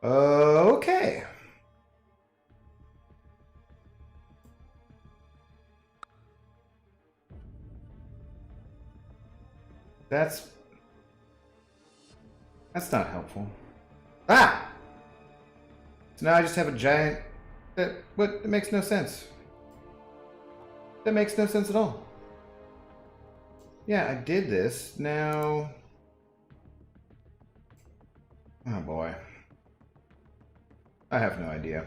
Okay. That's not helpful. Ah! So now I just have a giant... What? It makes no sense. That makes no sense at all. Yeah, I did this. Now... Oh boy. I have no idea.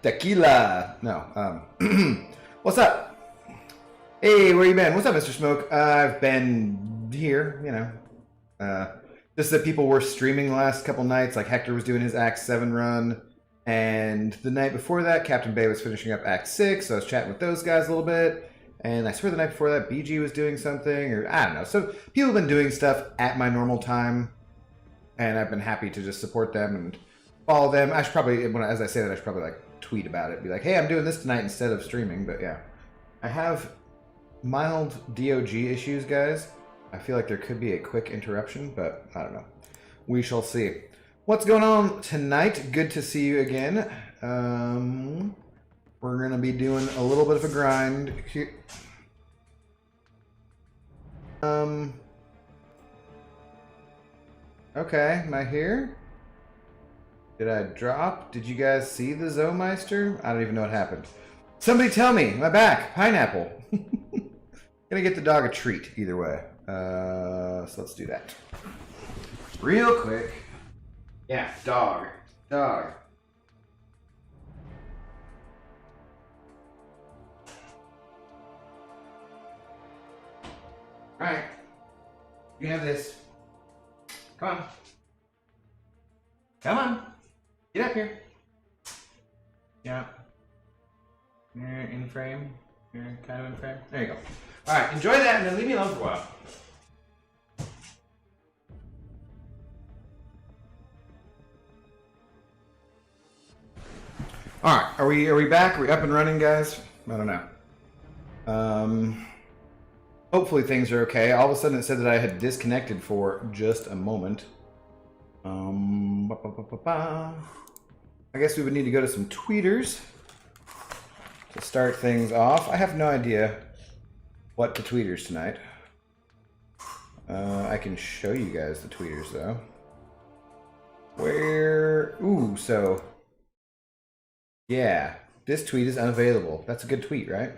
Tequila. No. What's up? Hey, where you been? What's up, Mr. Smoke? I've been here, you know. Just that people were streaming the last couple nights. Like Hector was doing his Act 7 run. And the night before that, Captain Bay was finishing up Act 6. So I was chatting with those guys a little bit. And I swear the night before that, BG was doing something. Or I don't know. So people have been doing stuff at my normal time. And I've been happy to just support them and follow them. I should probably, as I say that, I should probably like tweet about it. Be like, hey, I'm doing this tonight instead of streaming. But yeah. I have mild DOG issues, guys. I feel like there could be a quick interruption, but I don't know. We shall see. What's going on tonight? Good to see you again. We're going to be doing a little bit of a grind here. Okay, am I here? Did I drop? Did you guys see the Zoomeister? I don't even know what happened. Somebody tell me, my back, pineapple. Gonna get the dog a treat either way. So let's do that. Real quick. Yeah, dog. Dog. Alright. You have this. Come on. Come on. Get up here. Yeah. You're in frame. You're kind of in frame. There you go. Alright, enjoy that and then leave me alone for a while. Alright, are we back? Are we up and running, guys? I don't know. Hopefully things are okay. All of a sudden it said that I had disconnected for just a moment. I guess we would need to go to some tweeters to start things off. I have no idea what the tweeters tonight. I can show you guys the tweeters though. Where? Ooh, so yeah, this tweet is unavailable. That's a good tweet, right?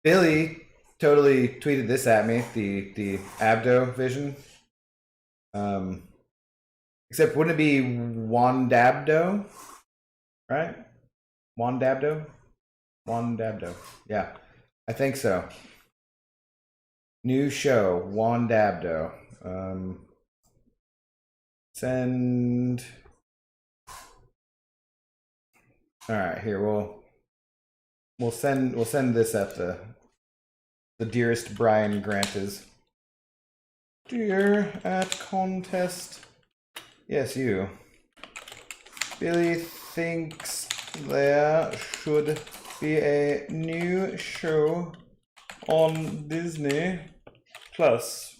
Billy totally tweeted this at me, the Abdo vision. Except wouldn't it be Wandabdo? Right? Wandabdo? Wandabdo. Yeah, I think so. New show, Wandabdo. Send. All right, here we'll send this at the dearest Brian Grant is. Dear at contest. Yes, you. Billy thinks there should be a new show on Disney Plus.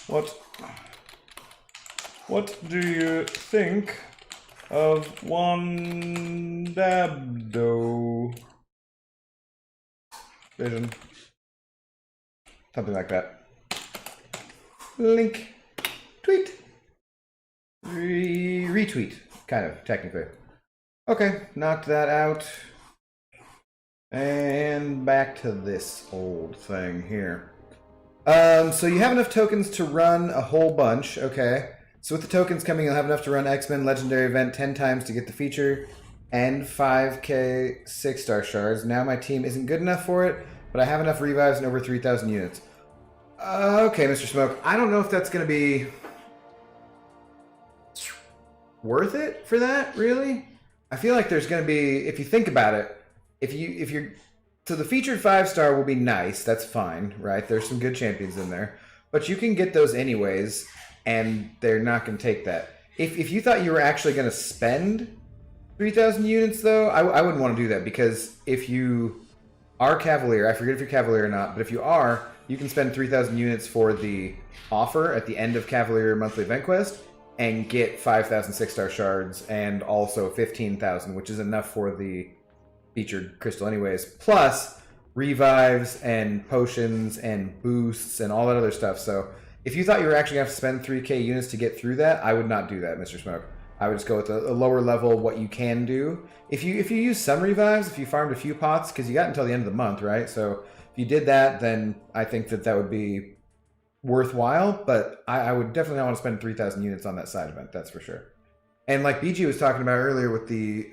What do you think of Wandabdo vision? Something like that. Link. Tweet. Retweet. Kind of, technically. Okay, knocked that out. And back to this old thing here. So you have enough tokens to run a whole bunch, okay. So with the tokens coming, you'll have enough to run X-Men Legendary Event 10 times to get the feature and 5k 6-star shards. Now my team isn't good enough for it, but I have enough revives and over 3,000 units. Okay, Mr. Smoke, I don't know if that's going to be worth it for that, really. I feel like there's going to be, if you think about it, if you're, so the featured 5-star will be nice, that's fine, right? There's some good champions in there, but you can get those anyways, and they're not going to take that. If you thought you were actually going to spend 3,000 units, though, I wouldn't want to do that, because if you are Cavalier, I forget if you're Cavalier or not, but if you are, you can spend 3,000 units for the offer at the end of Cavalier Monthly Event Quest and get 5,000 6-star shards and also 15,000, which is enough for the featured crystal anyways, plus revives and potions and boosts and all that other stuff. So if you thought you were actually going to have to spend 3k units to get through that, I would not do that, Mr. Smoke. I would just go with a lower level, what you can do. If you use some revives, if you farmed a few pots, because you got until the end of the month, right? So if you did that, then I think that would be worthwhile, but I would definitely not want to spend 3,000 units on that side event, that's for sure. And like BG was talking about earlier with the,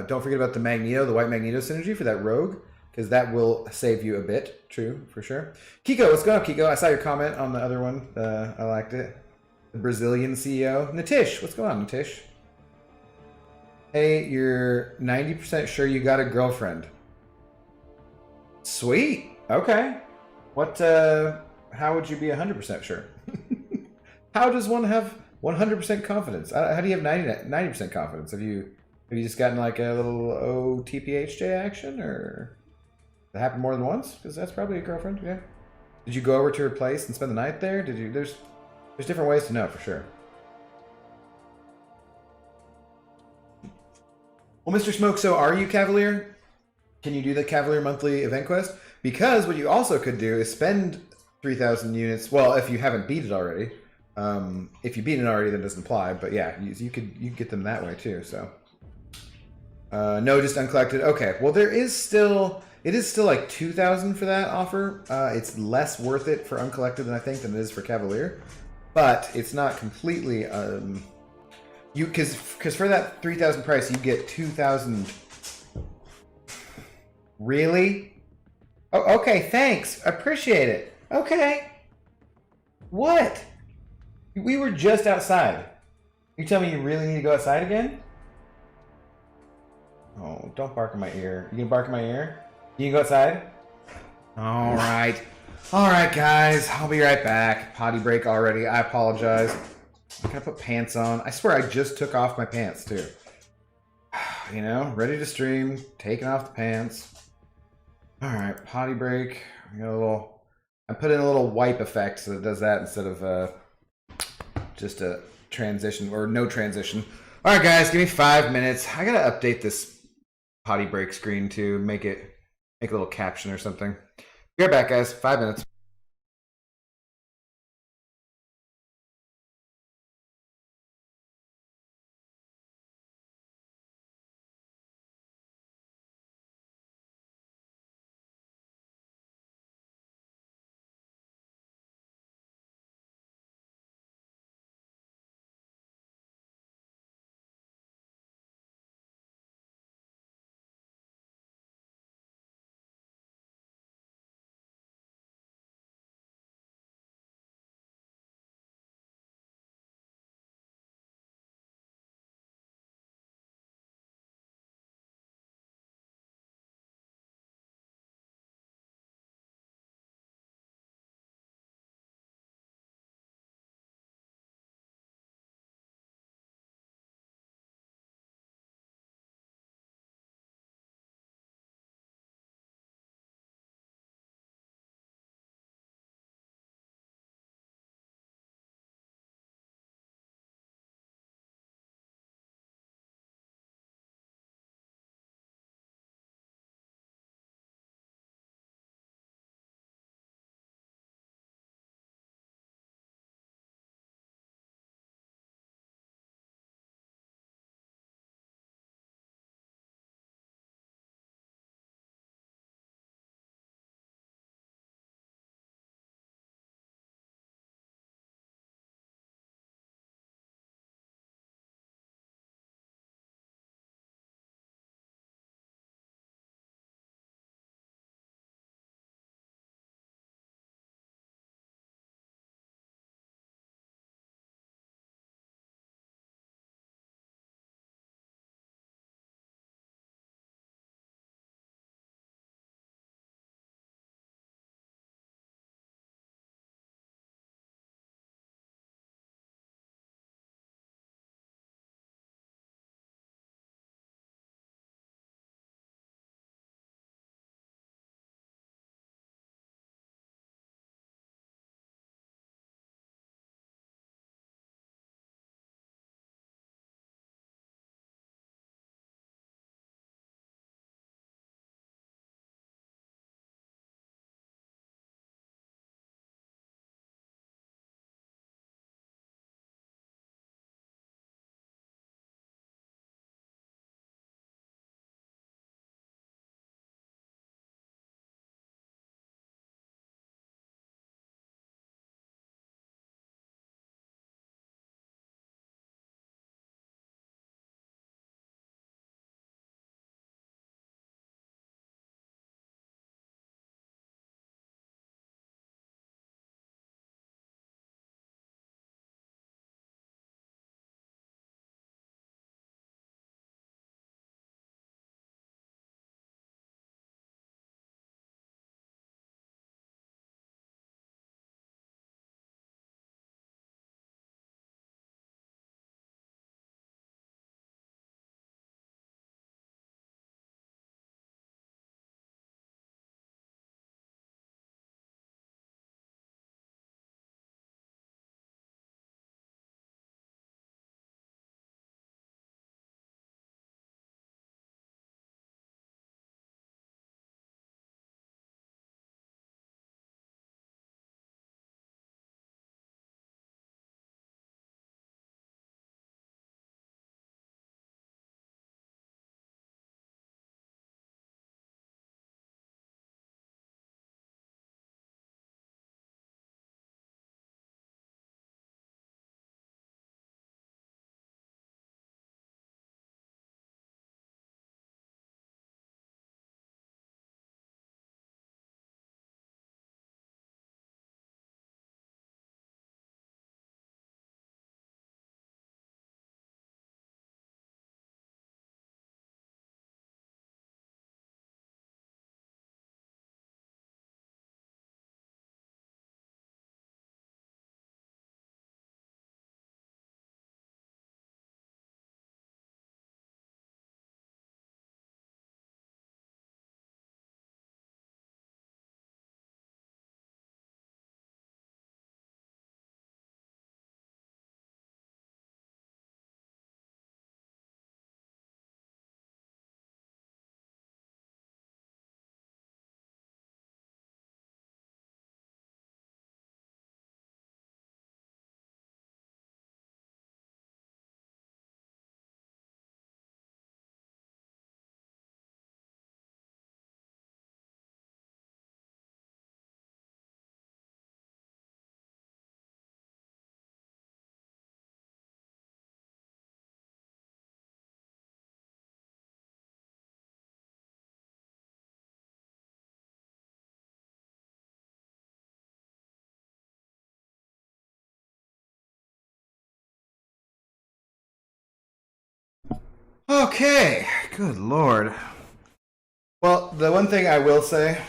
don't forget about the Magneto, the White Magneto synergy for that rogue, because that will save you a bit. True, for sure. Kiko, what's going on, Kiko? I saw your comment on the other one. I liked it. The Brazilian CEO. Natish, what's going on, Natish? Hey, you're 90% sure you got a girlfriend. Sweet. Okay. What, how would you be 100% sure? How does one have 100% confidence? How do you have 90% confidence? Have you just gotten like a little OTPHJ action, or that happened more than once? Because that's probably a girlfriend, yeah. Did you go over to her place and spend the night there? Did you? There's different ways to know for sure. Well, Mr. Smoke, so are you Cavalier? Can you do the Cavalier monthly event quest? Because what you also could do is spend 3,000 units. Well, if you haven't beat it already. If you beat it already, that doesn't apply. But yeah, you could get them that way too. So no, just uncollected. Okay. Well, it is still like 2,000 for that offer. It's less worth it for uncollected than I think than it is for Cavalier, but it's not completely because for that 3,000 price you get 2,000. Really? Oh, okay. Thanks. Appreciate it. Okay. What? We were just outside. You tell me you really need to go outside again? Oh, don't bark in my ear. You gonna bark in my ear? You can go outside? All right. All right, guys. I'll be right back. Potty break already. I apologize. I gotta put pants on. I swear I just took off my pants, too. You know, ready to stream. Taking off the pants. All right, potty break. I put in a little wipe effect so it does that instead of just a transition or no transition. All right, guys, give me 5 minutes. I gotta update this potty break screen to make a little caption or something. Be right back, guys. 5 minutes. Okay, good lord. Well, the one thing I will say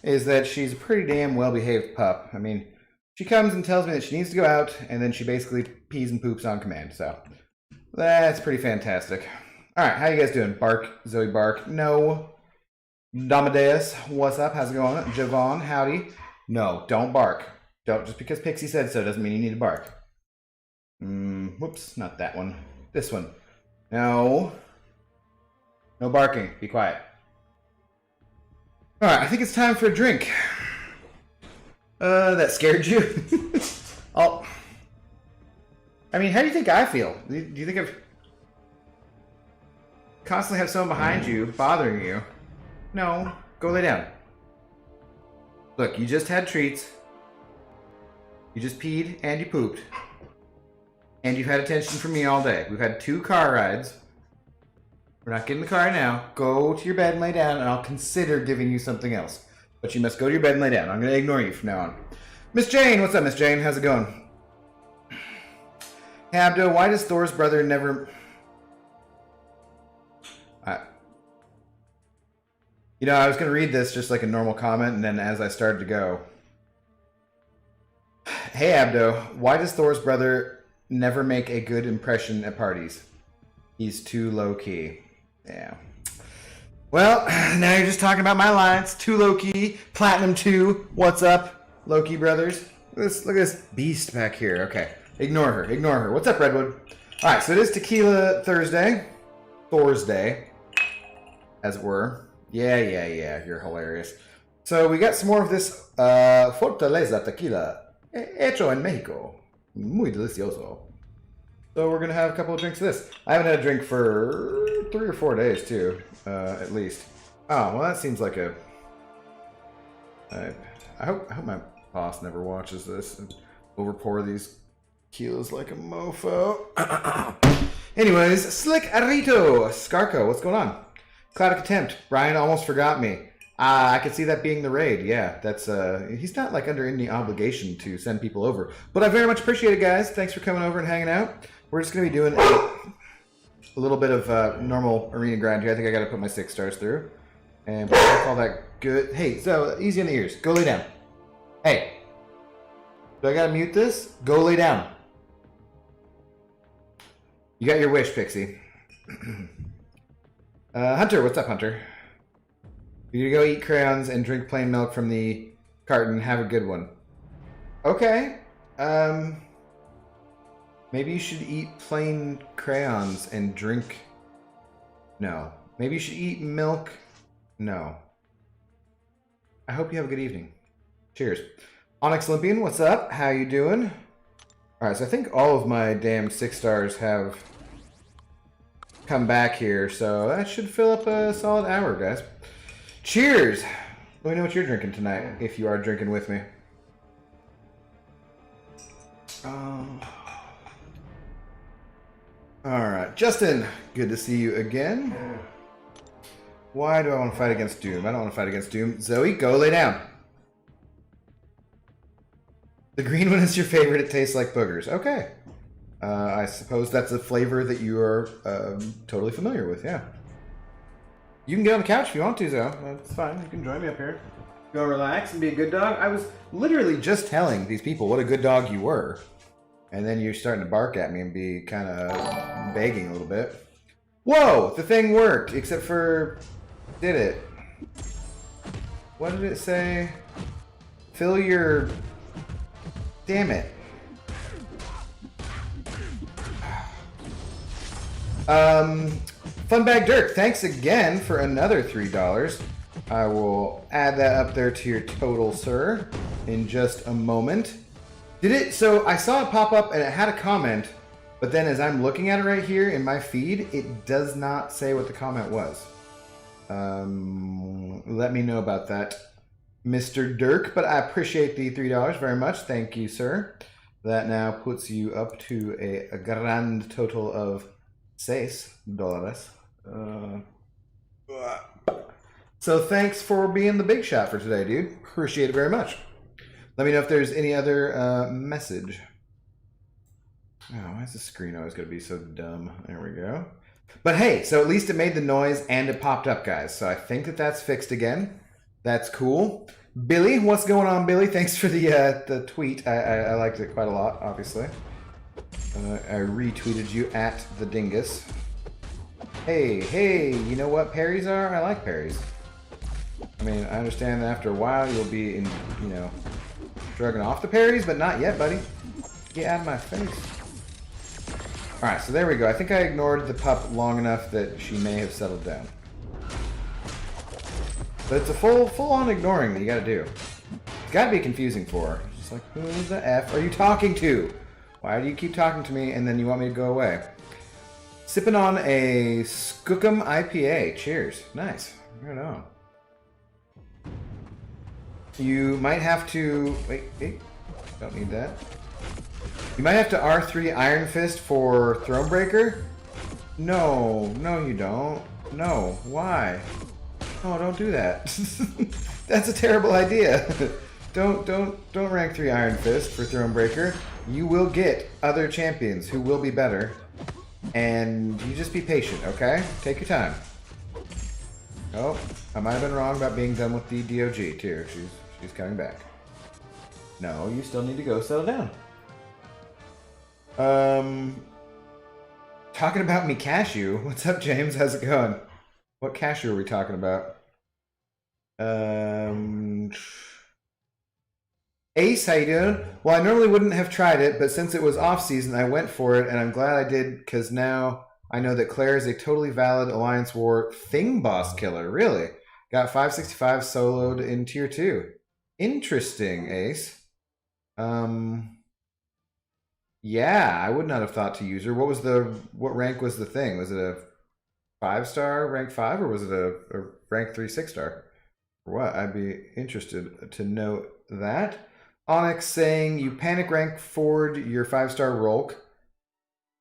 is that she's a pretty damn well-behaved pup. I mean, she comes and tells me that she needs to go out, and then she basically pees and poops on command, so that's pretty fantastic. Alright, how you guys doing? Bark, Zoe Bark. No. Domadeus, what's up? How's it going? Javon, howdy. No, don't bark. Don't, just because Pixie said so doesn't mean you need to bark. Whoops, not that one. This one. No. No barking. Be quiet. Alright, I think it's time for a drink. That scared you? Oh. I mean, how do you think I feel? Do you think I've constantly have someone behind you bothering you? No. Go lay down. Look, you just had treats. You just peed and you pooped. And you've had attention from me all day. We've had 2 car rides. We're not getting in the car now. Go to your bed and lay down, and I'll consider giving you something else. But you must go to your bed and lay down. I'm going to ignore you from now on. Miss Jane, what's up, Miss Jane? How's it going? Hey, Abdo, why does Thor's brother never... You know, I was going to read this just like a normal comment, and then as I started to go... Hey, Abdo, why does Thor's brother never make a good impression at parties? He's too low-key. Yeah. Well, now you're just talking about my lines. Too low-key. Platinum 2. What's up, low-key brothers? Look at this beast back here. Okay. Ignore her. Ignore her. What's up, Redwood? All right, so it is Tequila Thursday. Thor's Day, as it were. Yeah. You're hilarious. So we got some more of this Fortaleza Tequila. Hecho en Mexico. Muy delicioso. So we're going to have a couple of drinks of this. I haven't had a drink for 3 or 4 days, too, at least. Oh, well, that seems like a... I hope my boss never watches this and overpour these kilos like a mofo. Anyways, Slick Arito. Scarco, what's going on? Cloud of Contempt. Brian almost forgot me. I could see that being the raid. Yeah, that's he's not like under any obligation to send people over. But I very much appreciate it, guys. Thanks for coming over and hanging out. We're just going to be doing a little bit of normal arena grind here. I think I got to put my 6 stars through. And we'll call that good. Hey, so easy on the ears. Go lay down. Hey. Do I got to mute this? Go lay down. You got your wish, Pixie. Hunter, what's up, Hunter? You're gonna go eat crayons and drink plain milk from the carton. Have a good one. Okay. Maybe you should eat plain crayons and drink... No. Maybe you should eat milk... No. I hope you have a good evening. Cheers. Onyx Olympian, what's up? How you doing? Alright, so I think all of my damn 6 stars have come back here, so that should fill up a solid hour, guys. Cheers! Let me know what you're drinking tonight, if you are drinking with me. Alright, Justin, good to see you again. Why do I want to fight against Doom? I don't want to fight against Doom. Zoe, go lay down. The green one is your favorite. It tastes like boogers. Okay. I suppose that's a flavor that you are totally familiar with, yeah. You can get on the couch if you want to, Zoe. That's fine. You can join me up here. Go relax and be a good dog. I was literally just telling these people what a good dog you were. And then you're starting to bark at me and be kind of begging a little bit. Whoa! The thing worked, except for... Did it? What did it say? Fill your... Damn it. Funbag Dirk, thanks again for another $3. I will add that up there to your total, sir, in just a moment. Did it? So I saw it pop up and it had a comment, but then as I'm looking at it right here in my feed, it does not say what the comment was. Let me know about that, Mr. Dirk, but I appreciate the $3 very much. Thank you, sir. That now puts you up to a grand total of $6. So thanks for being the big shot for today, dude. Appreciate it very much. Let me know if there's any other message. Oh, why is the screen always going to be so dumb? There we go. But hey, so at least it made the noise and it popped up, guys. So I think that that's fixed again. That's cool. Billy, what's going on, Billy? Thanks for the tweet. I liked it quite a lot, obviously. I retweeted you at the dingus. Hey, you know what parries are? I like parries. I mean, I understand that after a while you'll be in, you know, drugging off the parries, but not yet, buddy. Get out of my face. Alright, so there we go. I think I ignored the pup long enough that she may have settled down. But it's a full-on ignoring that you gotta do. It's gotta be confusing for her. Just like, who the F are you talking to? Why do you keep talking to me and then you want me to go away? Sipping on a Skookum IPA. Cheers. Nice. Right on. You might have to... Wait. Don't need that. You might have to R3 Iron Fist for Thronebreaker? No, you don't. No, why? No, don't do that. That's a terrible idea. Don't rank 3 Iron Fist for Thronebreaker. You will get other champions who will be better. And you just be patient, okay? Take your time. Oh, I might have been wrong about being done with the DOG too. She's coming back. No, you still need to go settle down. Talking about me cashew. What's up, James? How's it going? What cashew are we talking about? Ace, how you doing? Well, I normally wouldn't have tried it, but since it was off season, I went for it, and I'm glad I did, because now I know that Claire is a totally valid Alliance War Thing Boss killer. Really? Got 565 soloed in Tier 2. Interesting, Ace. Yeah, I would not have thought to use her. What rank was the thing? Was it a 5-star, rank 5, or was it a rank 3, 6-star? Or what? I'd be interested to know that. Onyx saying you panic rank forward your 5-star Rolk.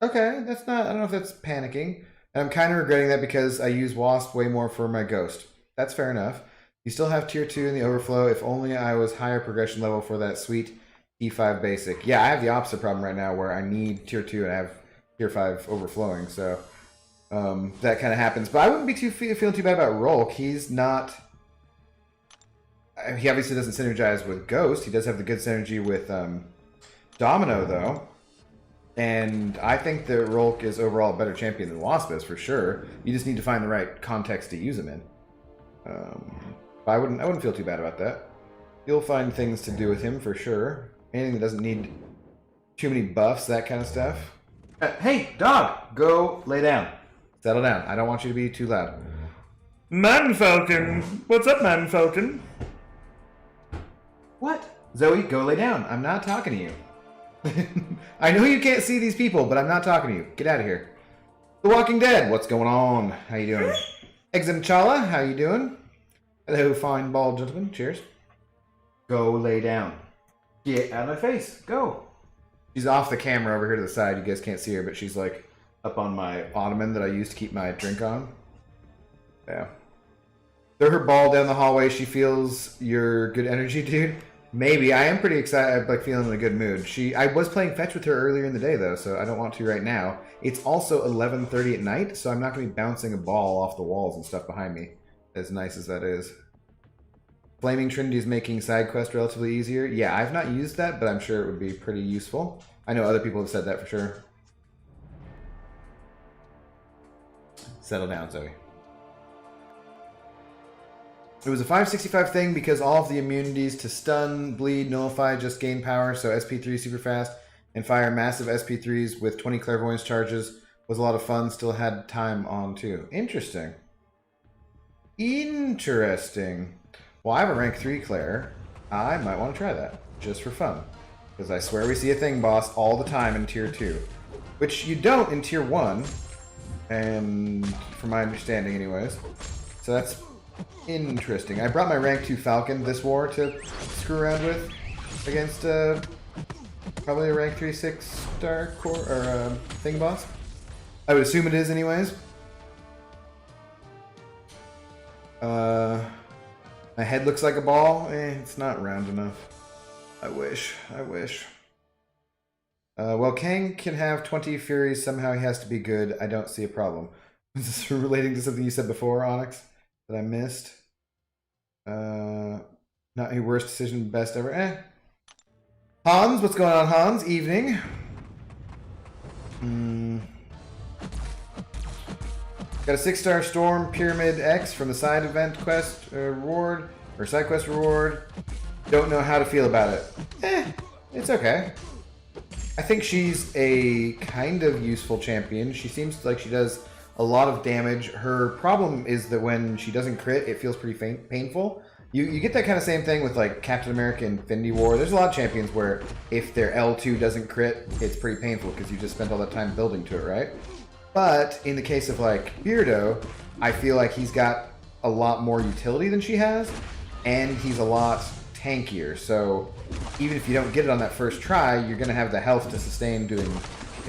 Okay, that's not, I don't know if that's panicking. And I'm kind of regretting that because I use Wasp way more for my Ghost. That's fair enough. You still have Tier 2 in the Overflow. If only I was higher progression level for that sweet E5 basic. Yeah, I have the opposite problem right now where I need Tier 2 and I have Tier 5 overflowing, so that kind of happens. But I wouldn't be feeling too bad about Rolk. He's not... He obviously doesn't synergize with Ghost. He does have the good synergy with Domino, though. And I think that Rolk is overall a better champion than Wasp is, for sure. You just need to find the right context to use him in. But I wouldn't feel too bad about that. You'll find things to do with him, for sure. Anything that doesn't need too many buffs, that kind of stuff. Hey, dog! Go lay down. Settle down. I don't want you to be too loud. Man Falcon! What's up, Man Falcon? What? Zoe, go lay down. I'm not talking to you. I know you can't see these people, but I'm not talking to you. Get out of here. The Walking Dead, what's going on? How you doing? Examchala, how you doing? Hello, fine bald gentleman. Cheers. Go lay down. Get out of my face. Go. She's off the camera over here to the side. You guys can't see her, but she's like up on my ottoman that I use to keep my drink on. Yeah. Throw her ball down the hallway. She feels your good energy, dude. Maybe. I am pretty excited. I'm like feeling in a good mood. I was playing fetch with her earlier in the day, though, so I don't want to right now. It's also 11:30 at night, so I'm not going to be bouncing a ball off the walls and stuff behind me, as nice as that is. Flaming Trinity is making side quest relatively easier. Yeah, I've not used that, but I'm sure it would be pretty useful. I know other people have said that for sure. Settle down, Zoe. It was a 565 thing because all of the immunities to stun, bleed, nullify just gain power, so SP3 super fast, and fire massive SP3s with 20 clairvoyance charges was a lot of fun, still had time on too. Interesting. Interesting. Well, I have a rank 3 Claire. I might want to try that, just for fun. Because I swear we see a thing boss all the time in Tier 2. Which you don't in Tier 1. And from my understanding anyways. So that's interesting. I brought my rank 2 Falcon this war to screw around with. Against probably a rank 3 6-star core or thing boss. I would assume it is anyways. My head looks like a ball. It's not round enough. I wish. Well, Kang can have 20 Furies. Somehow he has to be good. I don't see a problem. Is this relating to something you said before, Onyx, that I missed? Not your worst decision, best ever. Hans, what's going on, Hans? Evening. Got a 6-star Storm Pyramid X from the side event quest reward, or side quest reward. Don't know how to feel about it. It's okay. I think she's a kind of useful champion. She seems like she does a lot of damage. Her problem is that when she doesn't crit, it feels pretty painful. You get that kind of same thing with like Captain America Infinity War. There's a lot of champions where if their L2 doesn't crit, it's pretty painful because you just spent all that time building to it, right? But in the case of like Beardo, I feel like he's got a lot more utility than she has, and he's a lot tankier. So even if you don't get it on that first try, you're going to have the health to sustain doing,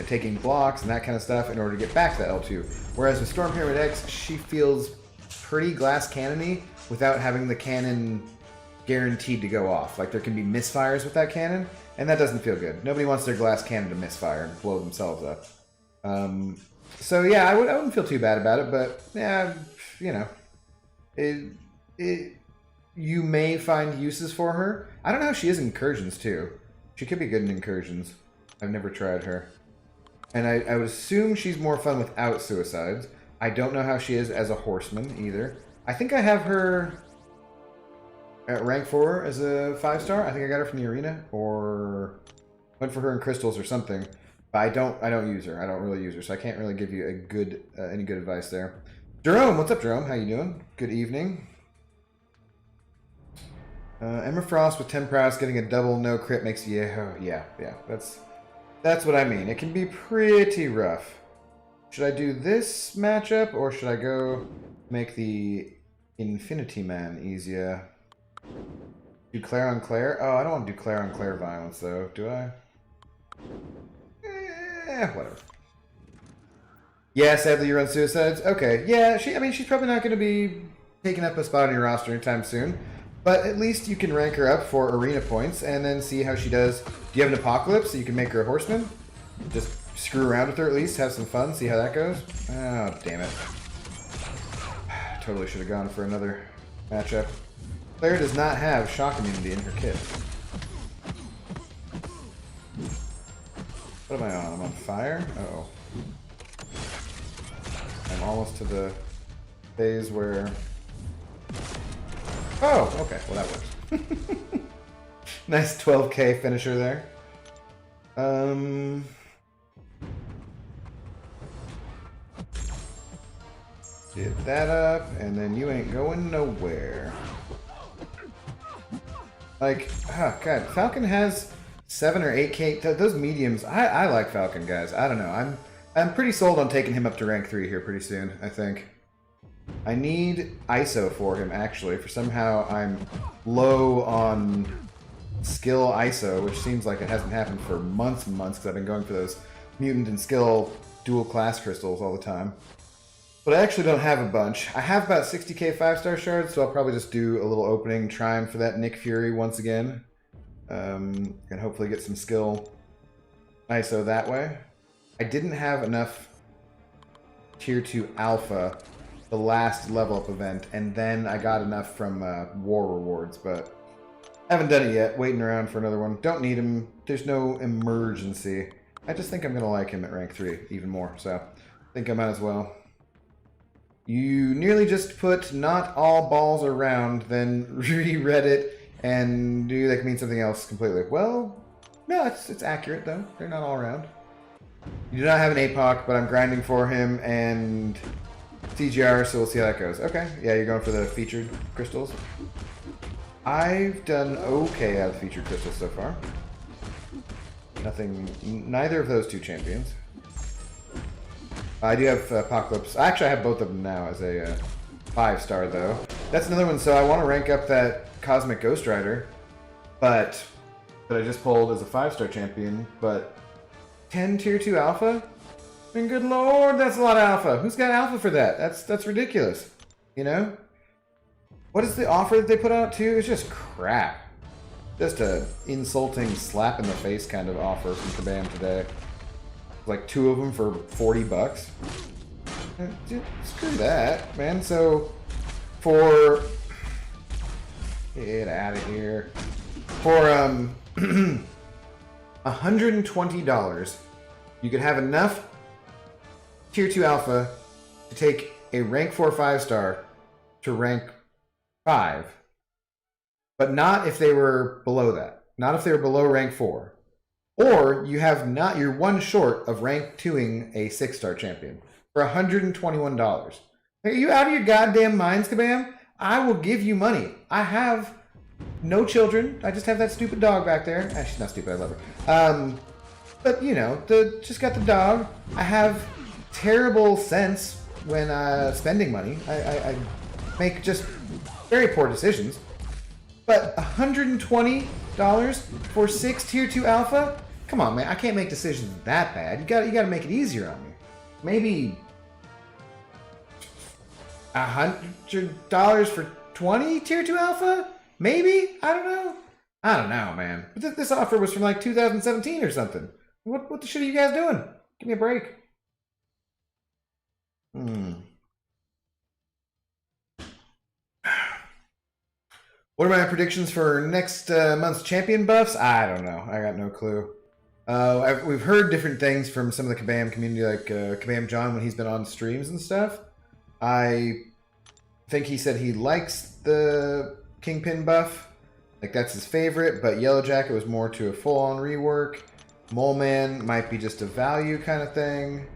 taking blocks and that kind of stuff in order to get back to L2. Whereas with Storm Pyramid X, she feels pretty glass cannon-y without having the cannon guaranteed to go off. Like there can be misfires with that cannon, and that doesn't feel good. Nobody wants their glass cannon to misfire and blow themselves up. So yeah, I wouldn't feel too bad about it, but yeah, you know, you may find uses for her. I don't know how she is in incursions too. She could be good in incursions. I've never tried her. And I would assume she's more fun without suicides. I don't know how she is as a horseman either. I think I have her at rank 4 as a 5-star. I think I got her from the arena, or went for her in crystals or something. But I don't use her. I don't really use her, so I can't really give you a good any good advice there. Jerome, what's up, Jerome? How you doing? Good evening. Emma Frost with 10 prowess getting a double no crit makes yeah. That's what I mean. It can be pretty rough. Should I do this matchup, or should I go make the Infinity Man easier? Do Claire on Claire? Oh, I don't want to do Claire on Claire violence, though. Do I? Whatever. Yeah, sadly you run suicides? Okay. Yeah, she's probably not going to be taking up a spot on your roster anytime soon. But at least you can rank her up for arena points and then see how she does. Do you have an Apocalypse so you can make her a horseman? Just screw around with her at least, have some fun, see how that goes. Oh, damn it. Totally should have gone for another matchup. Claire does not have shock immunity in her kit. What am I on? I'm on fire? Uh-oh. I'm almost to the phase where... Oh, okay. Well, that works. Nice 12k finisher there. Get that up, and then you ain't going nowhere. Like, oh god, Falcon has 7 or 8k. Those mediums, I like Falcon, guys. I don't know. I'm pretty sold on taking him up to rank 3 here pretty soon, I think. I need ISO for him, actually. For somehow I'm low on skill ISO, which seems like it hasn't happened for months and months because I've been going for those mutant and skill dual class crystals all the time. But I actually don't have a bunch. I have about 60k 5-star shards, so I'll probably just do a little opening, trying for that Nick Fury once again. And hopefully get some skill ISO that way. I didn't have enough tier 2 alpha the last level up event, and then I got enough from war rewards, but haven't done it yet. Waiting around for another one. Don't need him. There's no emergency. I just think I'm going to like him at rank 3 even more, so I think I might as well. You nearly just put not all balls are round, then reread it, and do that can mean something else completely. Well, no, it's accurate, though. They're not all round. You do not have an APOC, but I'm grinding for him, and CGR, so we'll see how that goes. Okay, yeah, you're going for the featured crystals. I've done okay out of the featured crystals so far. Nothing, neither of those two champions. I do have Apocalypse. Actually, I have both of them now as a 5-star, though. That's another one, so I want to rank up that Cosmic Ghost Rider, but that I just pulled as a 5-star champion, but 10 tier 2 alpha? I mean, good lord, that's a lot of alpha. Who's got alpha for that? That's ridiculous. You know? What is the offer that they put out, too? It's just crap. Just a insulting slap in the face kind of offer from Kabam today. Like 2 of them for $40. Dude, screw that, man. So, for... Get out of here. For, $120, you could have enough Tier 2 Alpha to take a rank 4 5-star to rank 5. But not if they were below that. Not if they were below rank 4. Or you're one short of rank 2ing a 6-star champion for $121. Are you out of your goddamn minds, Kabam? I will give you money. I have no children. I just have that stupid dog back there. She's not stupid, I love her. But you know, just got the dog. I have terrible sense when spending money. I make just very poor decisions. But $120 for 6 Tier 2 Alpha? Come on, man. I can't make decisions that bad. You gotta make it easier on me. Maybe $100 for 20 Tier 2 Alpha? Maybe? I don't know, man. But this offer was from like 2017 or something. What the shit are you guys doing? Give me a break. What are my predictions for next month's champion buffs? I don't know. I got no clue. We've heard different things from some of the Kabam community, like Kabam John when he's been on streams and stuff. I think he said he likes the Kingpin buff. Like, that's his favorite, but Yellow Jacket was more to a full-on rework. Mole Man might be just a value kind of thing.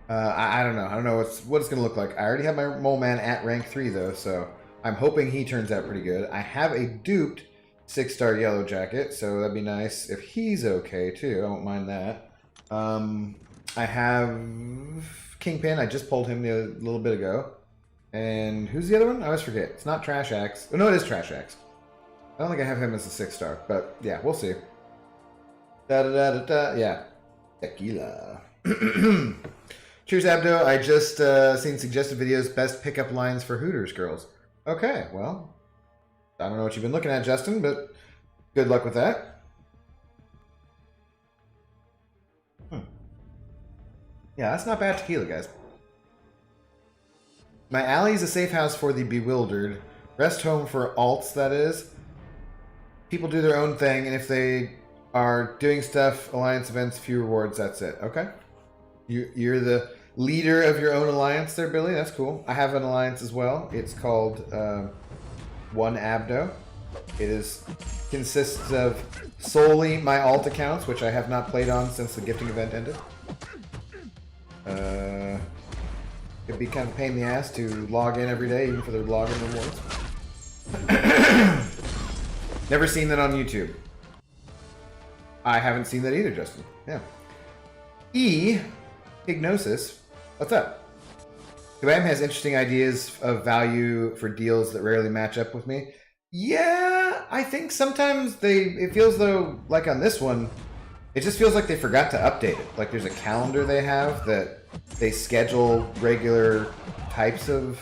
I don't know. I don't know what it's going to look like. I already have my Mole Man at rank 3, though, so I'm hoping he turns out pretty good. I have a duped 6-star Yellow Jacket, so that'd be nice if he's okay, too. I won't mind that. I have Kingpin. I just pulled him a little bit ago. And who's the other one? I always forget. It's not Trash Axe. Oh, no, it is Trash Axe. I don't think I have him as a 6-star, but yeah, we'll see. Yeah. Tequila. Cheers, Abdo. I just seen suggested videos, best pickup lines for Hooters girls. Okay, well, I don't know what you've been looking at, Justin, but good luck with that. Yeah, that's not bad tequila, guys. My alley is a safe house for the bewildered. Rest home for alts, that is. People do their own thing, and if they are doing stuff, alliance events, few rewards, that's it. Okay? You're the leader of your own alliance there, Billy. That's cool. I have an alliance as well. It's called One Abdo. It consists of solely my alt accounts, which I have not played on since the gifting event ended. It'd be kind of a pain in the ass to log in every day, even for their login rewards. Never seen that on YouTube. I haven't seen that either, Justin. Yeah. Hypnosis. What's up? Kabam has interesting ideas of value for deals that rarely match up with me. Yeah, I think sometimes it feels though, like on this one, it just feels like they forgot to update it. Like there's a calendar they have that they schedule regular types of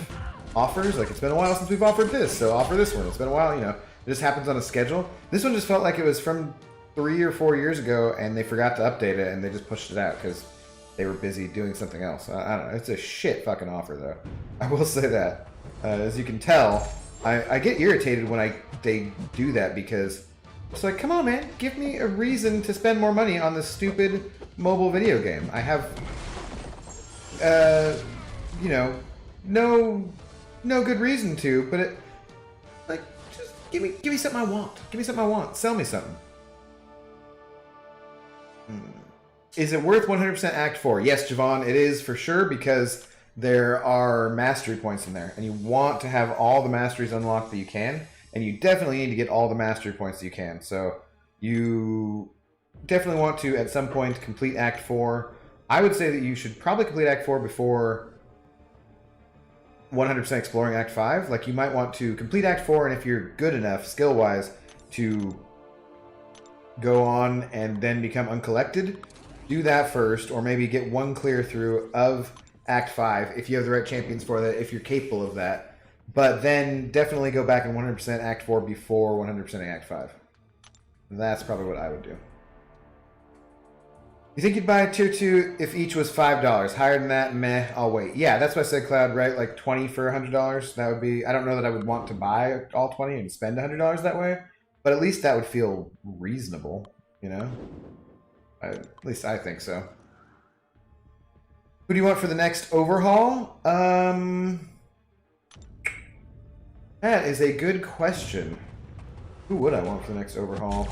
offers. Like, it's been a while since we've offered this, so offer this one. It's been a while, you know. It just happens on a schedule. This one just felt like it was from 3 or 4 years ago, and they forgot to update it, and they just pushed it out because they were busy doing something else. I don't know. It's a shit fucking offer, though. I will say that. As you can tell, I get irritated when they do that because it's like, come on, man. Give me a reason to spend more money on this stupid mobile video game. I have, you know, no good reason to, but it, like, just give me something I want. Give me something I want. Sell me something. Is it worth 100% Act 4? Yes, Javon, it is for sure, because there are mastery points in there, and you want to have all the masteries unlocked that you can, and you definitely need to get all the mastery points that you can. So you definitely want to, at some point, complete Act 4. I would say that you should probably complete Act 4 before 100% exploring Act 5. Like, you might want to complete Act 4, and if you're good enough, skill-wise, to go on and then become uncollected, do that first, or maybe get one clear through of Act 5 if you have the right champions for that, if you're capable of that. But then definitely go back and 100% Act 4 before 100% Act 5. That's probably what I would do. You think you'd buy a tier 2 if each was $5? Higher than that, meh, I'll wait. Yeah, that's what I said, Cloud, right? Like 20 for $100. That would be, I don't know that I would want to buy all 20 and spend $100 that way, but at least that would feel reasonable, you know? At least I think so. Who do you want for the next overhaul? That is a good question. Who would I want for the next overhaul?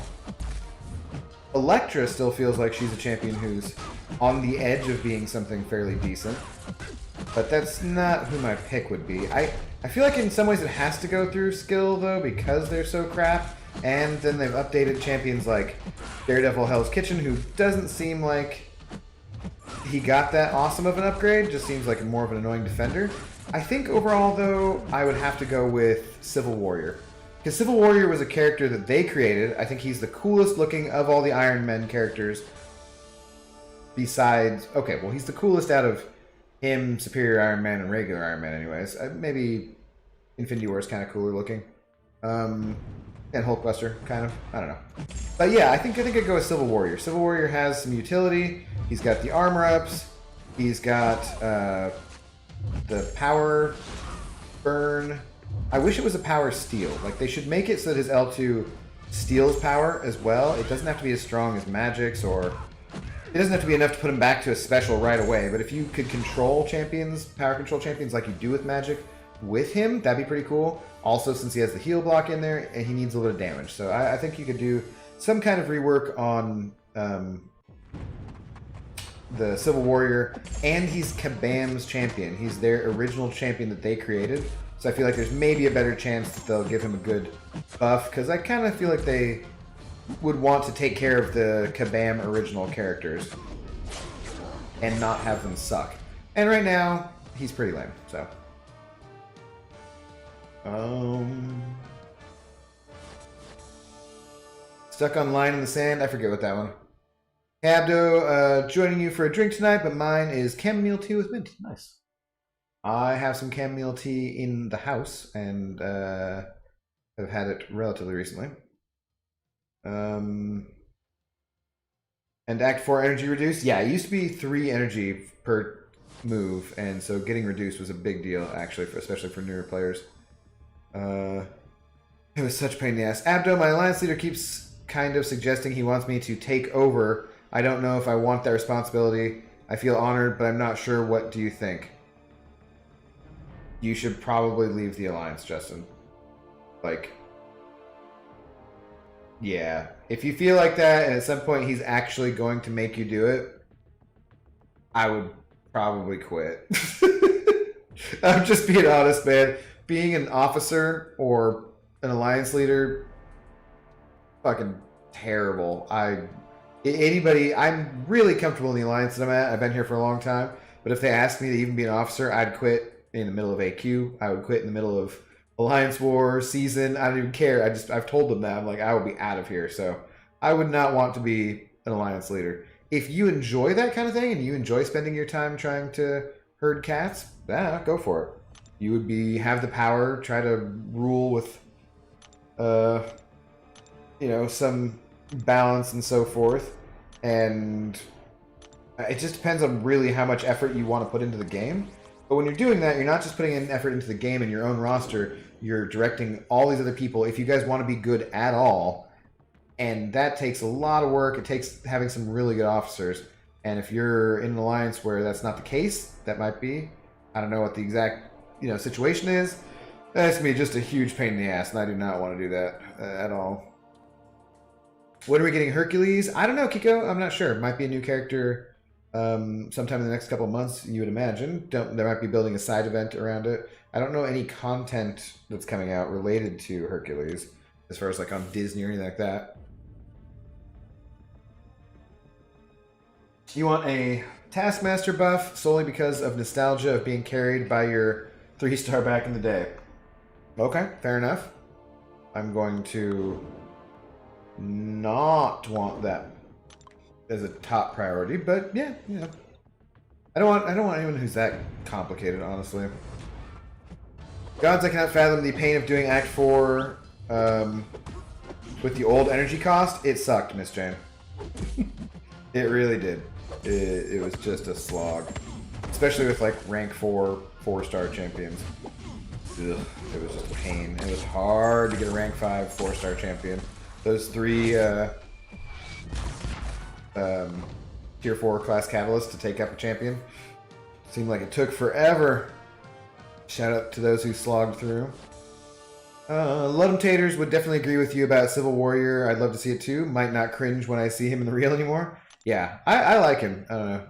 Electra still feels like she's a champion who's on the edge of being something fairly decent. But that's not who my pick would be. I feel like in some ways it has to go through skill, though, because they're so crap. And then they've updated champions like Daredevil Hell's Kitchen, who doesn't seem like he got that awesome of an upgrade. Just seems like more of an annoying defender. I think overall, though, I would have to go with Civil Warrior. Because Civil Warrior was a character that they created. I think he's the coolest looking of all the Iron Man characters. Besides, okay, well, he's the coolest out of him, Superior Iron Man, and regular Iron Man anyways. Maybe Infinity War is kind of cooler looking. And Hulkbuster, kind of. I don't know. But yeah, I think I'd go with Civil Warrior. Civil Warrior has some utility. He's got the armor ups. He's got the power burn. I wish it was a power steal. Like, they should make it so that his L2 steals power as well. It doesn't have to be as strong as Magic's, or it doesn't have to be enough to put him back to a special right away. But if you could control champions, power control champions like you do with Magic with him, that'd be pretty cool. Also, since he has the heal block in there, and he needs a little bit of damage. So I think you could do some kind of rework on the Civil Warrior. And he's Kabam's champion. He's their original champion that they created. So I feel like there's maybe a better chance that they'll give him a good buff, because I kind of feel like they would want to take care of the Kabam original characters and not have them suck. And right now, he's pretty lame, so. Stuck on Line in the Sand, I forget what that one. Abdo, joining you for a drink tonight, but mine is chamomile tea with mint. Nice. I have some chamomile tea in the house, and have had it relatively recently. And Act 4 energy reduced? Yeah, it used to be 3 energy per move, and so getting reduced was a big deal, actually, especially for newer players. It was such a pain in the ass. Abdo, my alliance leader, keeps kind of suggesting he wants me to take over. I don't know if I want that responsibility. I feel honored, but I'm not sure. What do you think? You should probably leave the alliance, Justin. Like, yeah. If you feel like that, and at some point he's actually going to make you do it, I would probably quit. I'm just being honest, man. Being an officer or an alliance leader, fucking terrible. I'm really comfortable in the alliance that I'm at. I've been here for a long time. But if they asked me to even be an officer, I'd quit in the middle of AQ. I would quit in the middle of Alliance War season. I don't even care. I've told them that. I'm like, I will be out of here. So I would not want to be an alliance leader. If you enjoy that kind of thing and you enjoy spending your time trying to herd cats, yeah, go for it. You would have the power, try to rule with, some balance and so forth. And it just depends on really how much effort you want to put into the game. But when you're doing that, you're not just putting in effort into the game and your own roster. You're directing all these other people if you guys want to be good at all. And that takes a lot of work. It takes having some really good officers. And if you're in an alliance where that's not the case, that might be. I don't know what the exact situation is. That's going to be just a huge pain in the ass, and I do not want to do that at all. When are we getting Hercules? I don't know, Kiko. I'm not sure. Might be a new character sometime in the next couple of months, you would imagine. They might be building a side event around it. I don't know any content that's coming out related to Hercules, as far as like on Disney or anything like that. You want a Taskmaster buff solely because of nostalgia of being carried by your 3-star back in the day. Okay, fair enough. I'm going to not want that as a top priority, but yeah, I don't want anyone who's that complicated, honestly. Gods, I cannot fathom the pain of doing Act 4 with the old energy cost. It sucked, Miss Jane. It really did. It was just a slog. Especially with like rank 4, 4-star champions. Ugh, it was just a pain. It was hard to get a rank 5, 4-star champion. Those 3 tier 4 class catalysts to take up a champion. Seemed like it took forever. Shout out to those who slogged through. Ludum Taters would definitely agree with you about Civil Warrior. I'd love to see it too. Might not cringe when I see him in the real anymore. Yeah, I like him. I don't know.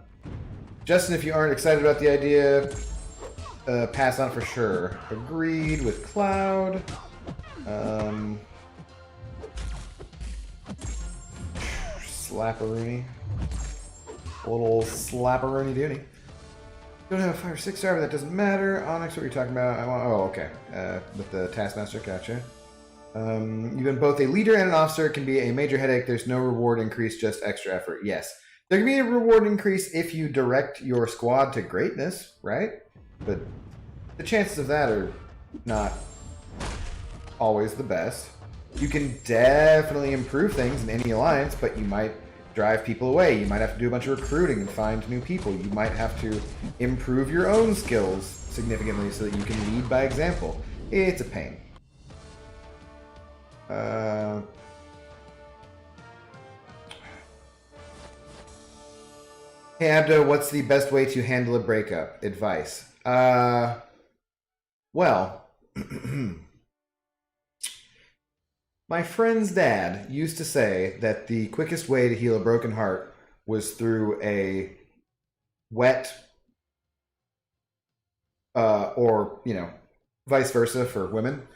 Justin, if you aren't excited about the idea, pass on for sure. Agreed with Cloud. Slapperoony. Little slapperoony doony. Don't have a 5 or 6 star, but that doesn't matter. Onyx, what are you talking about? Oh, okay. With the Taskmaster, gotcha. You've been both a leader and an officer. It can be a major headache. There's no reward increase, just extra effort. Yes. There can be a reward increase if you direct your squad to greatness, right? But the chances of that are not always the best. You can definitely improve things in any alliance, but you might drive people away. You might have to do a bunch of recruiting and find new people. You might have to improve your own skills significantly so that you can lead by example. It's a pain. Hey Abdo, what's the best way to handle a breakup? Advice. Well, my friend's dad used to say that the quickest way to heal a broken heart was through a wet, or, you know, vice versa for women.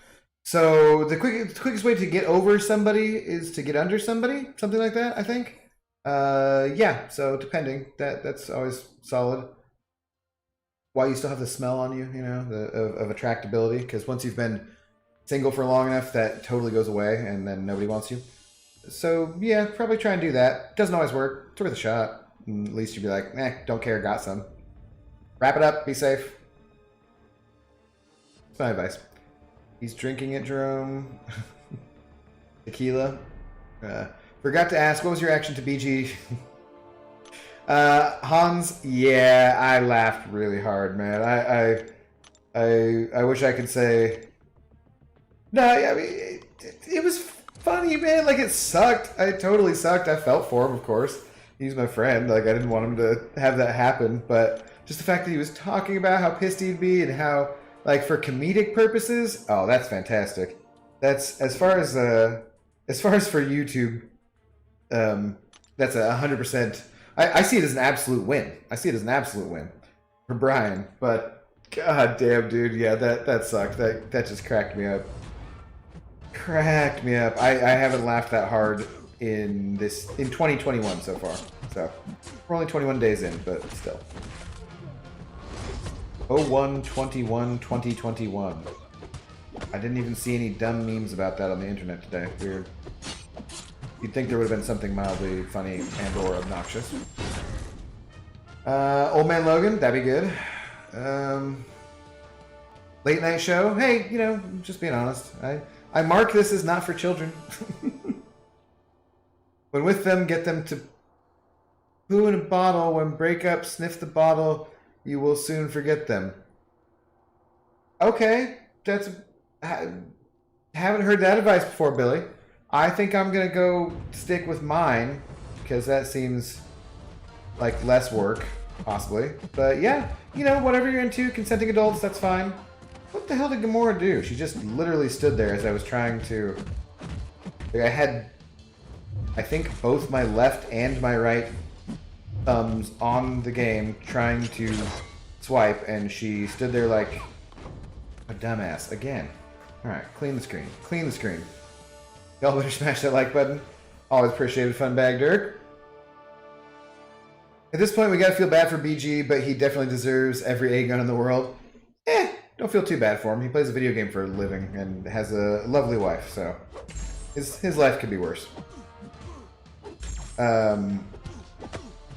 So the quickest way to get over somebody is to get under somebody, something like that, I think. Yeah, so depending, that's always solid. While you still have the smell on you, you know, of attractability, because once you've been single for long enough, that totally goes away, and then nobody wants you. So yeah, probably try and do that. Doesn't always work. It's worth a shot. And at least you'd be like, don't care, got some. Wrap it up. Be safe. That's my advice. He's drinking it, Jerome. Tequila. Forgot to ask, what was your reaction to BG? Hans, yeah, I laughed really hard, man. I wish I could say. No, I mean, it was funny, man. Like, it sucked. It totally sucked. I felt for him, of course. He's my friend. Like, I didn't want him to have that happen. But just the fact that he was talking about how pissed he'd be and how, like, for comedic purposes, oh, that's fantastic. That's, as far as for YouTube, that's 100%. I see it as an absolute win. I see it as an absolute win for Brian. But, god damn, dude. Yeah, that sucked. That just cracked me up. Cracked me up. I haven't laughed that hard in 2021 so far. So we're only 21 days in, but still. 01/21/2021. I didn't even see any dumb memes about that on the internet today. Weird. You'd think there would have been something mildly funny and or obnoxious. Old Man Logan, that'd be good. Late night show. Hey, you know, just being honest. I mark this as not for children. When with them, get them to poo in a bottle. When break up, sniff the bottle. You will soon forget them. Okay, haven't heard that advice before, Billy. I think I'm gonna go stick with mine because that seems like less work, possibly. But yeah, you know, whatever you're into, consenting adults, that's fine. What the hell did Gamora do? She just literally stood there as I was trying to... Like, I had, I think, both my left and my right thumbs on the game trying to swipe, and she stood there like a dumbass again. Alright, clean the screen. Clean the screen. Y'all better smash that like button. Always appreciated, Fun Bag Dirk. At this point, we gotta feel bad for BG, but he definitely deserves every A gun in the world. Don't feel too bad for him. He plays a video game for a living and has a lovely wife, so his life could be worse. But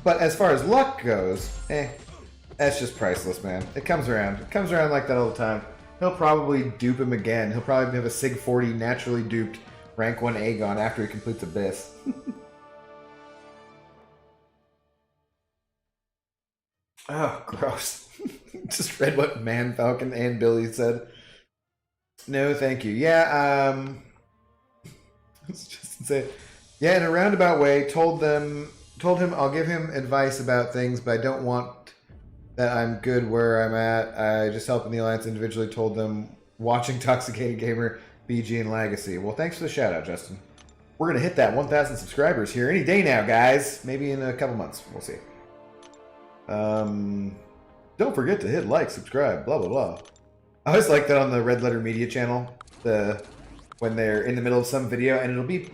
as far as luck goes, that's just priceless, man. It comes around. It comes around like that all the time. He'll probably dupe him again. He'll probably have a Sig 40 naturally duped rank 1 Aegon after he completes Abyss. Oh, gross. Just read what Man Falcon and Billy said. No, thank you. Yeah, let's just say, yeah, in a roundabout way, told him I'll give him advice about things, but I don't want that I'm good where I'm at. I just help in the alliance individually. Told them watching Toxicated Gamer, BG, and Legacy. Well, thanks for the shout out, Justin. We're gonna hit that 1,000 subscribers here any day now, guys. Maybe in a couple months. We'll see. Don't forget to hit like, subscribe, blah blah blah. I always like that on the Red Letter Media channel. When they're in the middle of some video and it'll be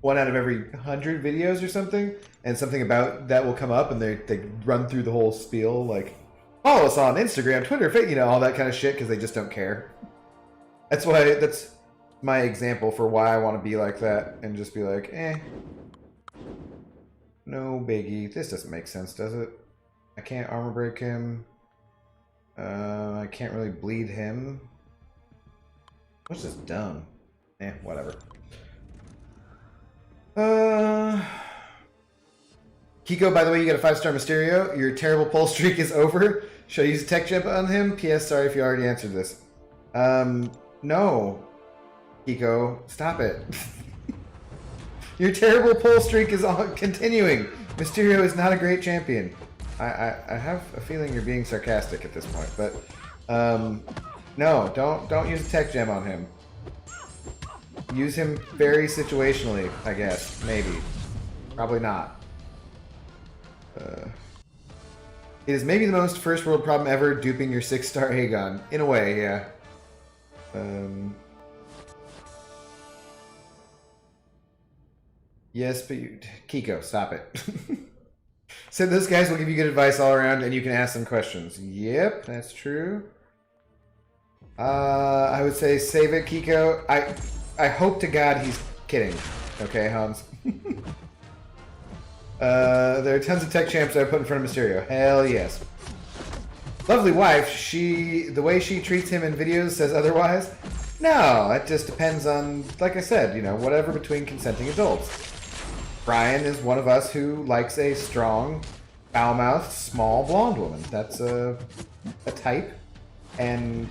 1 out of every 100 videos or something, and something about that will come up, and they run through the whole spiel, like, follow us on Instagram, Twitter, all that kind of shit, because they just don't care. That's my example for why I want to be like that, and just be like, no biggie. This doesn't make sense, does it? I can't armor break him. I can't really bleed him. What's this dumb? Whatever. Kiko, by the way, you got a 5-star Mysterio. Your terrible pull streak is over. Should I use a tech jump on him? P.S. Sorry if you already answered this. No. Kiko, stop it. Your terrible pull streak is continuing. Mysterio is not a great champion. I have a feeling you're being sarcastic at this point, but no, don't use a tech gem on him. Use him very situationally, I guess. Maybe. Probably not. It is maybe the most first world problem ever, duping your 6-star Aegon. In a way, yeah. Yes, but Kiko, stop it. Said those guys will give you good advice all around, and you can ask them questions. Yep, that's true. I would say save it, Kiko. I hope to God he's kidding. Okay, Hans. There are tons of tech champs I put in front of Mysterio. Hell yes. Lovely wife, the way she treats him in videos says otherwise. No, it just depends on, like I said, whatever between consenting adults. Brian is one of us who likes a strong, foul-mouthed, small, blonde woman. That's a type. And,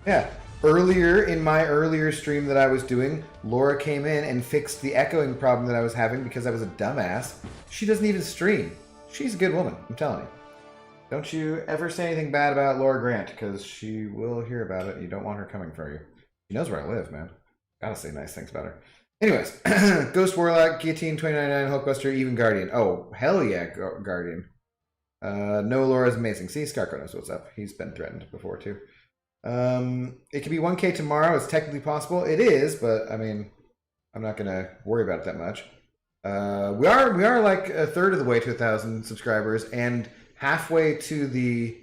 yeah. Earlier, in my earlier stream that I was doing, Laura came in and fixed the echoing problem that I was having because I was a dumbass. She doesn't even stream. She's a good woman, I'm telling you. Don't you ever say anything bad about Laura Grant, because she will hear about it and you don't want her coming for you. She knows where I live, man. Gotta say nice things about her. Anyways, Ghost Warlock, Guillotine, 2099, Hulkbuster, even Guardian. Oh, hell yeah, Guardian. No, Laura's amazing. See, Scarco knows what's up. He's been threatened before, too. It could be 1K tomorrow. It's technically possible. It is, but I mean, I'm not gonna worry about it that much. We are like a third of the way to 1,000 subscribers and halfway to the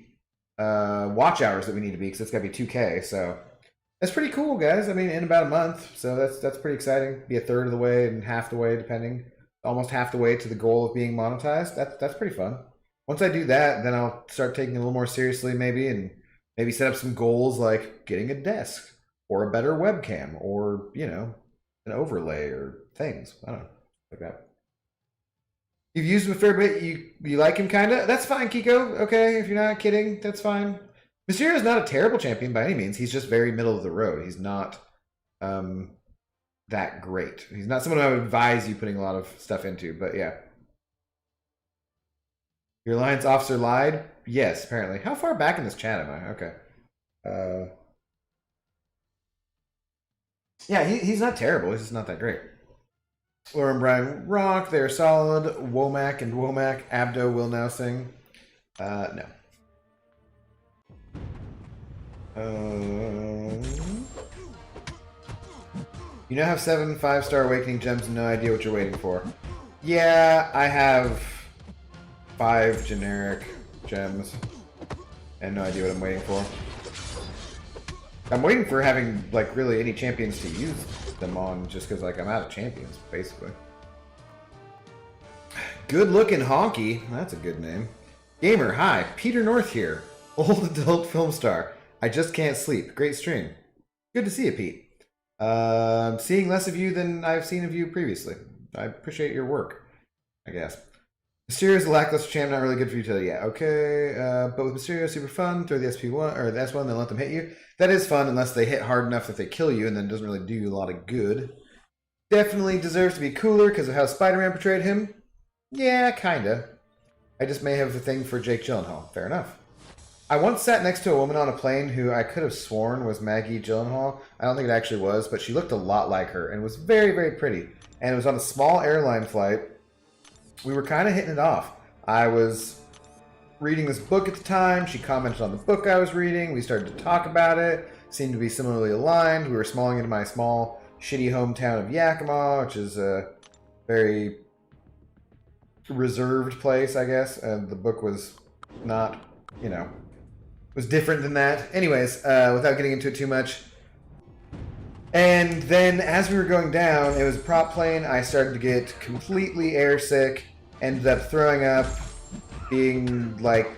watch hours that we need to be, because it's gotta be 2K. So that's pretty cool, guys. I mean, in about a month, so that's pretty exciting. Be a third of the way and half the way, depending, almost half the way to the goal of being monetized. That's pretty fun. Once I do that, then I'll start taking it a little more seriously, maybe, and maybe set up some goals like getting a desk or a better webcam or, an overlay or things. I don't know, like that. You've used him a fair bit. You like him, kind of? That's fine, Kiko. Okay, if you're not kidding, that's fine. Mysterio is not a terrible champion by any means. He's just very middle of the road. He's not that great. He's not someone I would advise you putting a lot of stuff into, but yeah. Your alliance officer lied? Yes, apparently. How far back in this chat am I? Okay. Yeah, he's not terrible. He's just not that great. Laura and Brian rock. They're solid. Womack and Womack. Abdo will now sing. No. You now have 7 5-star awakening gems and no idea what you're waiting for. Yeah, I have 5 generic gems and no idea what I'm waiting for. I'm waiting for having, like, really any champions to use them on, just because, like, I'm out of champions, basically. Good looking honky. That's a good name. Gamer, hi. Peter North here. Old adult film star. I just can't sleep. Great stream. Good to see you, Pete. Seeing less of you than I've seen of you previously. I appreciate your work, I guess. Mysterio's a lackluster champ, not really good for utility. Yeah, okay. But with Mysterio, super fun. Throw the SP1 or the S1, then let them hit you. That is fun unless they hit hard enough that they kill you, and then it doesn't really do you a lot of good. Definitely deserves to be cooler because of how Spider-Man portrayed him. Yeah, kinda. I just may have a thing for Jake Gyllenhaal. Fair enough. I once sat next to a woman on a plane who I could have sworn was Maggie Gyllenhaal. I don't think it actually was, but she looked a lot like her and was very, very pretty. And it was on a small airline flight. We were kind of hitting it off. I was reading this book at the time. She commented on the book I was reading. We started to talk about it. Seemed to be similarly aligned. We were smalling into my small, shitty hometown of Yakima, which is a very reserved place, I guess. The book was not, you know, was different than that. Anyways, without getting into it too much. And then as we were going down, it was a prop plane. I started to get completely airsick. Ended up throwing up, being like,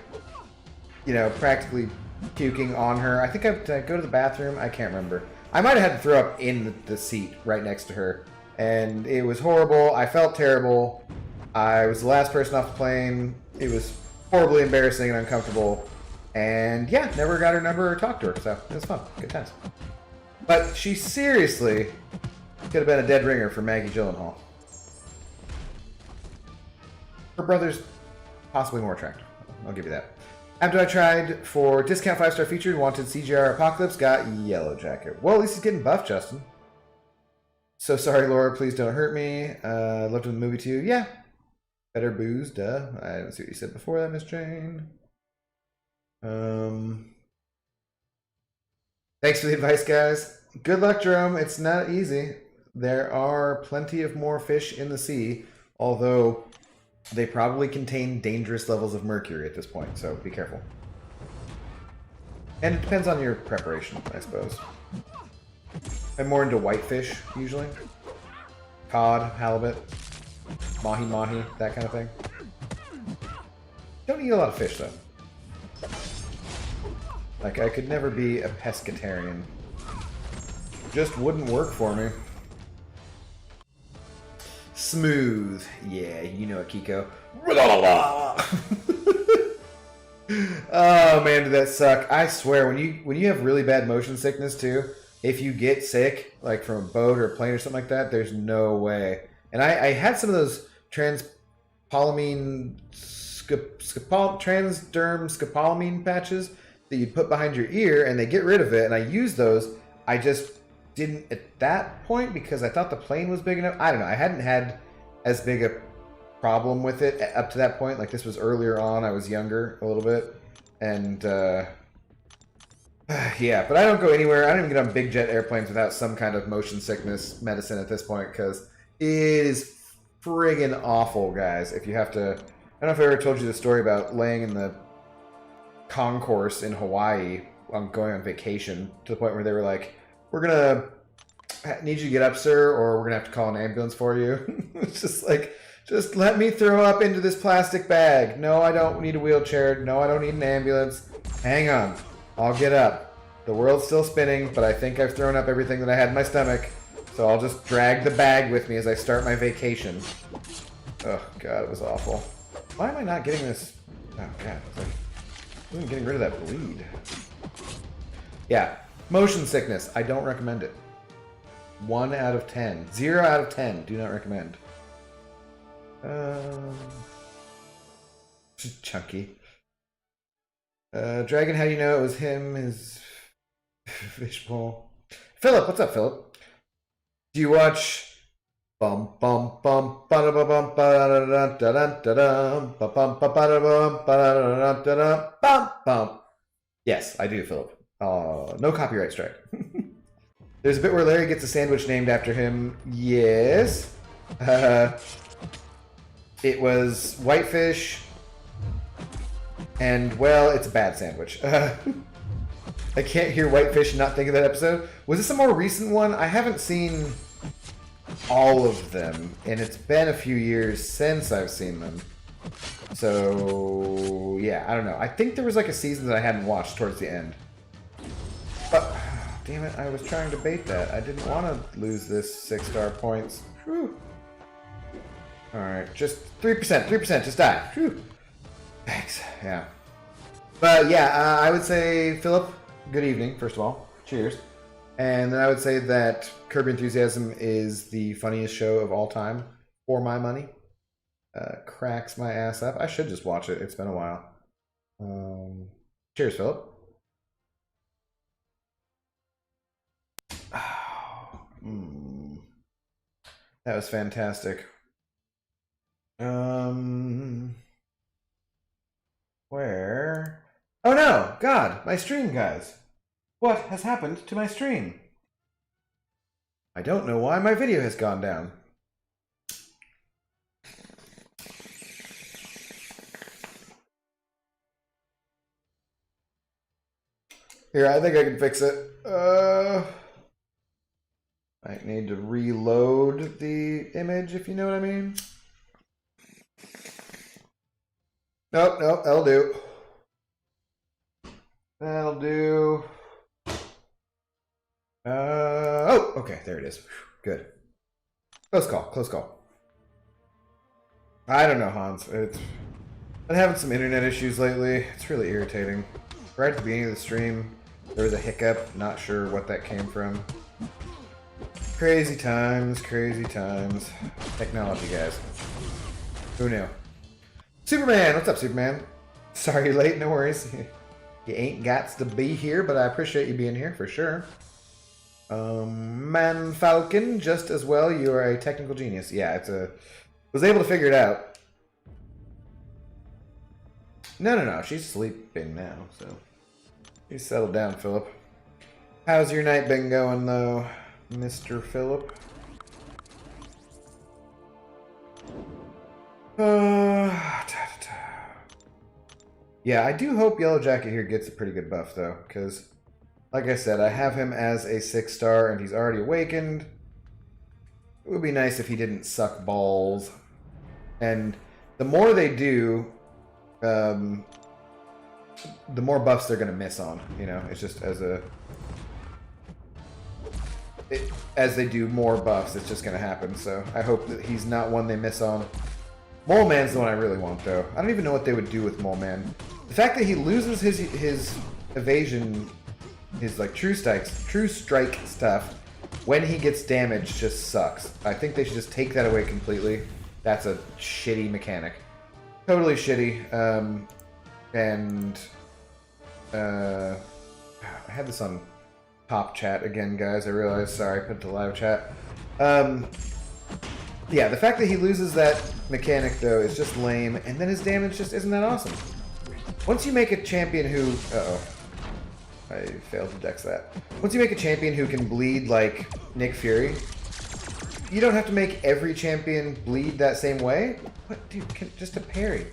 you know, practically puking on her. I think did I go to the bathroom? I can't remember. I might have had to throw up in the seat right next to her. And it was horrible. I felt terrible. I was the last person off the plane. It was horribly embarrassing and uncomfortable. And yeah, never got her number or talked to her. So it was fun. Good times. But she seriously could have been a dead ringer for Maggie Gyllenhaal. Her brother's possibly more attractive. I'll give you that. After I tried for discount 5-star featured, wanted CGR Apocalypse, got Yellow Jacket. Well, at least he's getting buffed, Justin. So sorry, Laura. Please don't hurt me. Loved the movie too. Yeah. Better booze, duh. I didn't see what you said before that, Miss Jane. Thanks for the advice, guys. Good luck, Jerome. It's not easy. There are plenty of more fish in the sea, although they probably contain dangerous levels of mercury at this point, so be careful. And it depends on your preparation, I suppose. I'm more into whitefish, usually. Cod, halibut, mahi-mahi, that kind of thing. Don't eat a lot of fish, though. Like, I could never be a pescatarian. Just wouldn't work for me. Smooth. Yeah, you know it, Kiko. Oh man, did that suck. I swear, when you have really bad motion sickness too, if you get sick, like from a boat or a plane or something like that, there's no way. And I had some of those transderm scopolamine patches that you put behind your ear, and they get rid of it, and I used those. I just didn't at that point because I thought the plane was big enough. I don't know. I hadn't had as big a problem with it up to that point. Like, this was earlier on. I was younger a little bit. And, yeah. But I don't go anywhere. I don't even get on big jet airplanes without some kind of motion sickness medicine at this point because it is friggin' awful, guys. If you have to... I don't know if I ever told you the story about laying in the concourse in Hawaii on going on vacation to the point where they were like, we're gonna need you to get up, sir, or we're gonna have to call an ambulance for you. It's just like, just let me throw up into this plastic bag. No, I don't need a wheelchair. No, I don't need an ambulance. Hang on, I'll get up. The world's still spinning, but I think I've thrown up everything that I had in my stomach, so I'll just drag the bag with me as I start my vacation. Oh god, it was awful. Why am I not getting this? Oh god, it's like, I'm getting rid of that bleed. Yeah. Motion sickness. I don't recommend it. 1 out of 10. 0 out of 10. Do not recommend. Chunky. Dragon, how do you know it was him? His fishbowl. Philip, what's up, Philip? Do you watch bum bum bum ba bum bum ba da da da da bum bum ba da bum ba da da bum bum? Yes, I do, Philip. No copyright strike. There's a bit where Larry gets a sandwich named after him. Yes. It was whitefish. And, well, it's a bad sandwich. I can't hear whitefish and not think of that episode. Was this a more recent one? I haven't seen all of them. And it's been a few years since I've seen them. So, yeah, I don't know. I think there was like a season that I hadn't watched towards the end. But, damn it, I was trying to bait that. I didn't want to lose this 6-star points. Whew. Alright, just 3%, 3%, just die. Whew. Thanks, yeah. But yeah, I would say, Philip, good evening, first of all. Cheers. And then I would say that Curb Your Enthusiasm is the funniest show of all time, for my money. Cracks my ass up. I should just watch it. It's been a while. Cheers, Philip. Oh, that was fantastic. Where? Oh no! God, my stream, guys. What has happened to my stream? I don't know why my video has gone down. Here, I think I can fix it. I need to reload the image, if you know what I mean. Nope, nope, that'll do. That'll do. Oh, okay, there it is. Good. Close call, close call. I don't know, Hans. Been having some internet issues lately. It's really irritating. Right at the beginning of the stream, there was a hiccup. Not sure what that came from. Crazy times, crazy times. Technology, guys. Who knew? Superman! What's up, Superman? Sorry you're late, no worries. You ain't gots to be here, but I appreciate you being here, for sure. Man Falcon, just as well, you are a technical genius. Yeah, was able to figure it out. No, she's sleeping now, so... You settled down, Philip. How's your night been going, though, Mr. Philip? Yeah, I do hope Yellow Jacket here gets a pretty good buff, though, because, like I said, I have him as a 6-star, and he's already awakened. It would be nice if he didn't suck balls. And the more they do, the more buffs they're going to miss on, you know? It's just as they do more buffs, it's just going to happen, so I hope that he's not one they miss on. Mole Man's the one I really want, though. I don't even know what they would do with Mole Man. The fact that he loses his evasion, his like true strike stuff when he gets damaged just sucks. I think they should just take that away completely. That's a shitty mechanic. Totally shitty. I had this on top chat again, guys. I realized. Sorry, I put it to live chat. Yeah, the fact that he loses that mechanic, though, is just lame, and then his damage just isn't that awesome. Once you make a champion who... Uh-oh. I failed to dex that. Once you make a champion who can bleed like Nick Fury, you don't have to make every champion bleed that same way. What, dude, just a parry.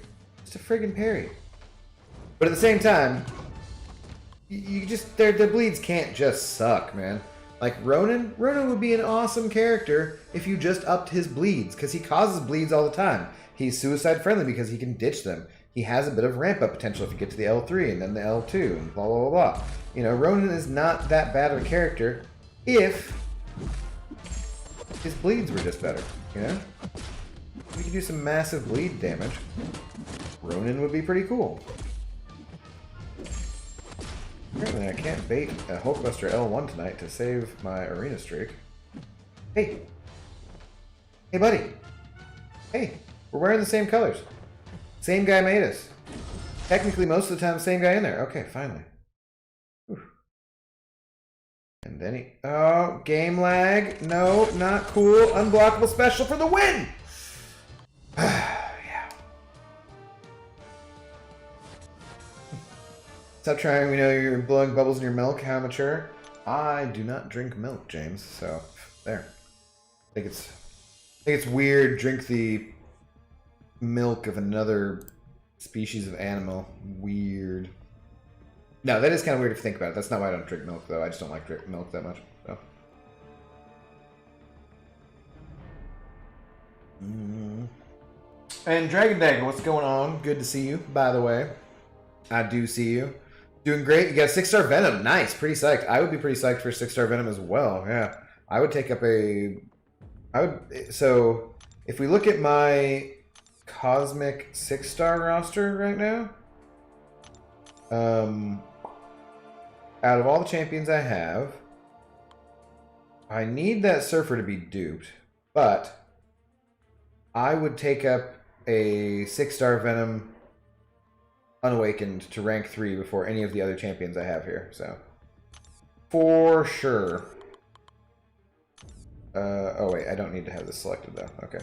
Just a friggin' parry. But at the same time, you just... Their bleeds can't just suck, man. Like Ronan would be an awesome character if you just upped his bleeds, because he causes bleeds all the time. He's suicide friendly because he can ditch them. He has a bit of ramp up potential if you get to the L3 and then the L2 and blah blah blah blah. You know, Ronan is not that bad of a character if his bleeds were just better, you know? We could do some massive bleed damage. Ronan would be pretty cool. Apparently I can't bait a Hulkbuster L1 tonight to save my arena streak. Hey! Hey, buddy! Hey! We're wearing the same colors. Same guy made us. Technically, most of the time, same guy in there. Okay, finally. Whew. And then he... Oh, game lag. No, not cool. Unblockable special for the win! Yeah. Stop trying. We know you're blowing bubbles in your milk. How mature? I do not drink milk, James. So, there. I think it's weird. Drink the milk of another species of animal. Weird. No, that is kind of weird if you think about it. That's not why I don't drink milk, though. I just don't like drink milk that much. So. And Dragon Dagger, what's going on? Good to see you, by the way. I do see you. Doing great. You got a 6-star Venom. Nice. Pretty psyched. I would be pretty psyched for a 6-star Venom as well. Yeah. I would take up a... So... If we look at my Cosmic 6-star roster right now, out of all the champions I have, I need that Surfer to be duped, but I would take up a 6-star Venom Unawakened to rank 3 before any of the other champions I have here, so. For sure. Oh wait, I don't need to have this selected though, okay.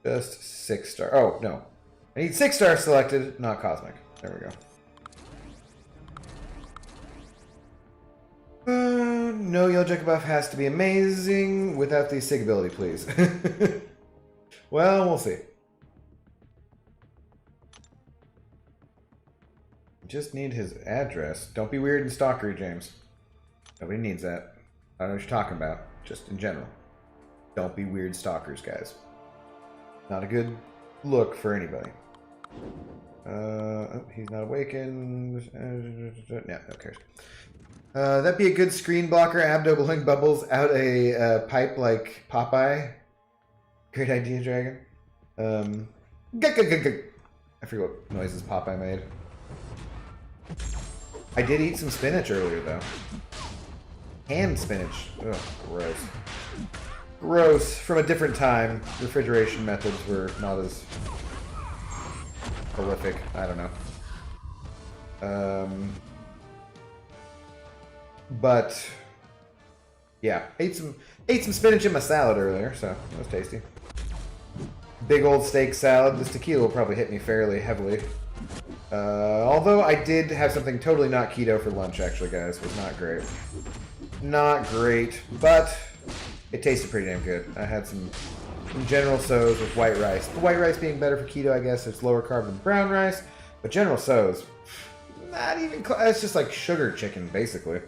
Just 6-star, oh no. I need 6-star selected, not Cosmic. There we go. No Yellowjacket buff has to be amazing without the Sig ability, please. Well, we'll see. Just need his address. Don't be weird and stalkery, James. Nobody needs that. I don't know what you're talking about. Just in general. Don't be weird stalkers, guys. Not a good look for anybody. Oh, he's not awakened. Yeah, who cares? That'd be a good screen blocker. Abdo blowing bubbles out a pipe like Popeye. Great idea, Dragon. I forget what noises Popeye made. I did eat some spinach earlier, though. Canned spinach. Ugh, gross. Gross. From a different time. Refrigeration methods were not as prolific. I don't know. But yeah, ate some spinach in my salad earlier, so that was tasty. Big old steak salad. This tequila will probably hit me fairly heavily. Although I did have something totally not keto for lunch, actually, guys. It was not great. Not great, but it tasted pretty damn good. I had some General Tso's with white rice. The white rice being better for keto, I guess. It's lower carb than brown rice. But General Tso's, not even close. It's just like sugar chicken, basically.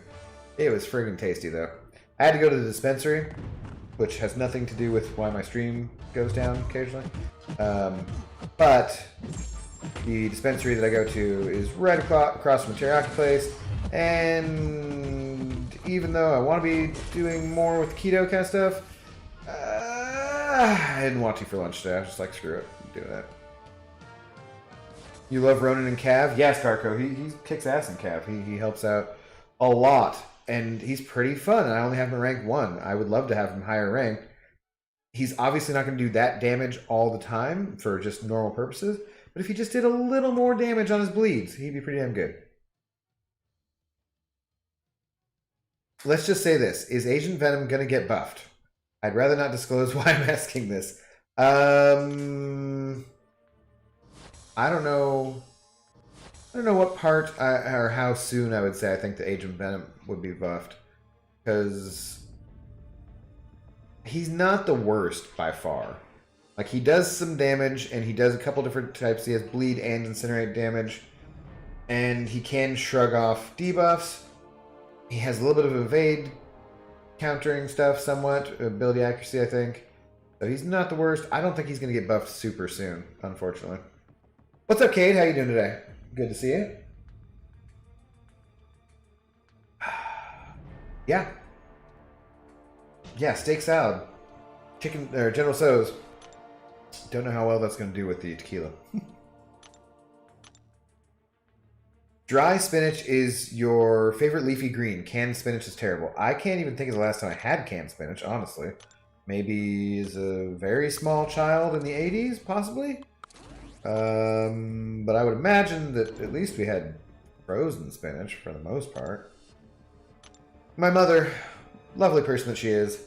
It was friggin' tasty, though. I had to go to the dispensary, which has nothing to do with why my stream goes down occasionally. But the dispensary that I go to is right across from the teriyaki place, and even though I want to be doing more with keto kind of stuff, I didn't want to for lunch today. I was just like, screw it, I'm doing that. You love Ronan and Cav? Yes, Carco. He kicks ass in Cav. He helps out a lot, and he's pretty fun. And I only have him rank 1. I would love to have him higher ranked. He's obviously not going to do that damage all the time for just normal purposes. But if he just did a little more damage on his bleeds, he'd be pretty damn good. Let's just say this. Is Agent Venom going to get buffed? I'd rather not disclose why I'm asking this. I don't know. I don't know what part or how soon I would say I think the Agent Venom would be buffed. Because he's not the worst by far. Like, he does some damage, and he does a couple different types. He has bleed and incinerate damage. And he can shrug off debuffs. He has a little bit of evade countering stuff somewhat. Ability accuracy, I think. So he's not the worst. I don't think he's going to get buffed super soon, unfortunately. What's up, Cade? How you doing today? Good to see you. Yeah. Yeah, steak salad. Chicken, or General Tso's. Don't know how well that's going to do with the tequila. Dry spinach is your favorite leafy green. Canned spinach is terrible. I can't even think of the last time I had canned spinach, honestly. Maybe as a very small child in the 80s, possibly? But I would imagine that at least we had frozen spinach for the most part. My mother, lovely person that she is,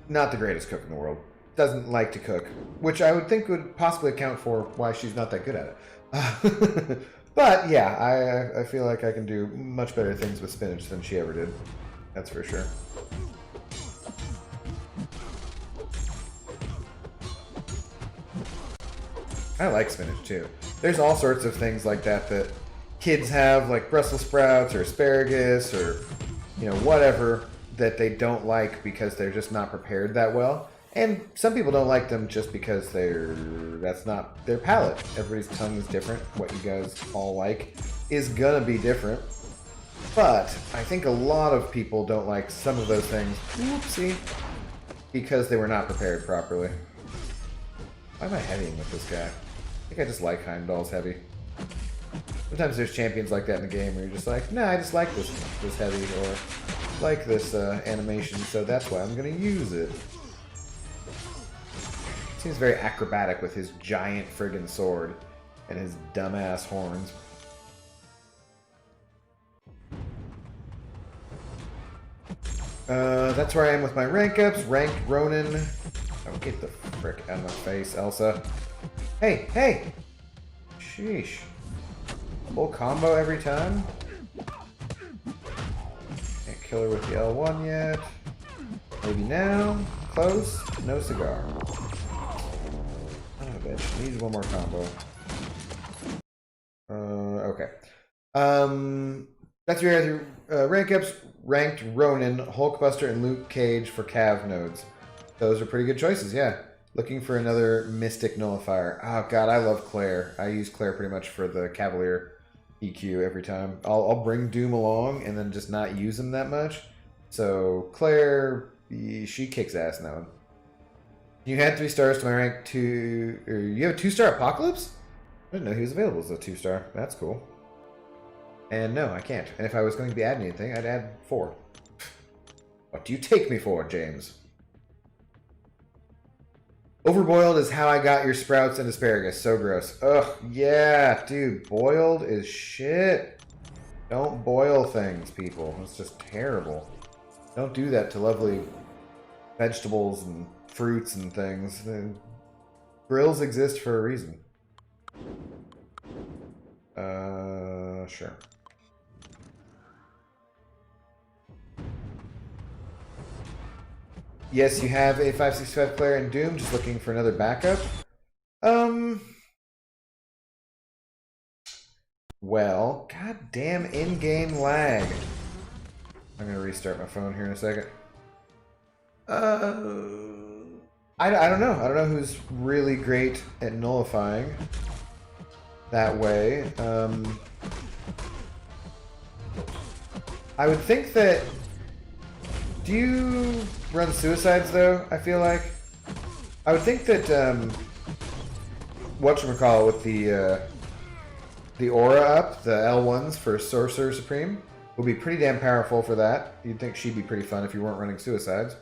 not the greatest cook in the world. Doesn't like to cook, which I would think would possibly account for why she's not that good at it. But yeah, I feel like I can do much better things with spinach than she ever did. That's for sure. I like spinach too. There's all sorts of things like that that kids have, like Brussels sprouts or asparagus or, you know, whatever, that they don't like because they're just not prepared that well. And some people don't like them just because that's not their palate. Everybody's tongue is different. What you guys all like is gonna be different. But I think a lot of people don't like some of those things, whoopsie, because they were not prepared properly. Why am I heavying with this guy? I think I just like Heimdall's heavy. Sometimes there's champions like that in the game where you're just like, nah, I just like this heavy, or like this animation, so that's why I'm gonna use it. Seems very acrobatic with his giant friggin' sword and his dumbass horns. That's where I am with my rank ups. Ranked Ronin. Oh, get the frick out of my face, Elsa. Hey, hey! Sheesh. Full combo every time? Can't kill her with the L1 yet. Maybe now? Close? No cigar. Oh, bitch. Needs one more combo. Okay. That's your rank ups. Ranked Ronin, Hulkbuster, and Luke Cage for Cav nodes. Those are pretty good choices, yeah. Looking for another Mystic Nullifier. Oh god, I love Claire. I use Claire pretty much for the Cavalier EQ every time. I'll bring Doom along and then just not use him that much. So Claire, she kicks ass in that one. You had 3 stars to my rank 2. Or you have a 2-star Apocalypse? I didn't know he was available as a 2-star. That's cool. And no, I can't. And if I was going to be adding anything, I'd add 4. What do you take me for, James? Overboiled is how I got your sprouts and asparagus. So gross. Ugh, yeah, dude. Boiled is shit. Don't boil things, people. It's just terrible. Don't do that to lovely vegetables and fruits and things. Grills exist for a reason. Sure. Yes, you have a 565 player in Doom, just looking for another backup. Well, goddamn in-game lag. I'm gonna restart my phone here in a second. I don't know. I don't know who's really great at nullifying that way. I would think that... Do you run suicides, though, I feel like? I would think that, whatchamacallit, with the aura up, the L1s for Sorcerer Supreme, would be pretty damn powerful for that. You'd think she'd be pretty fun if you weren't running suicides.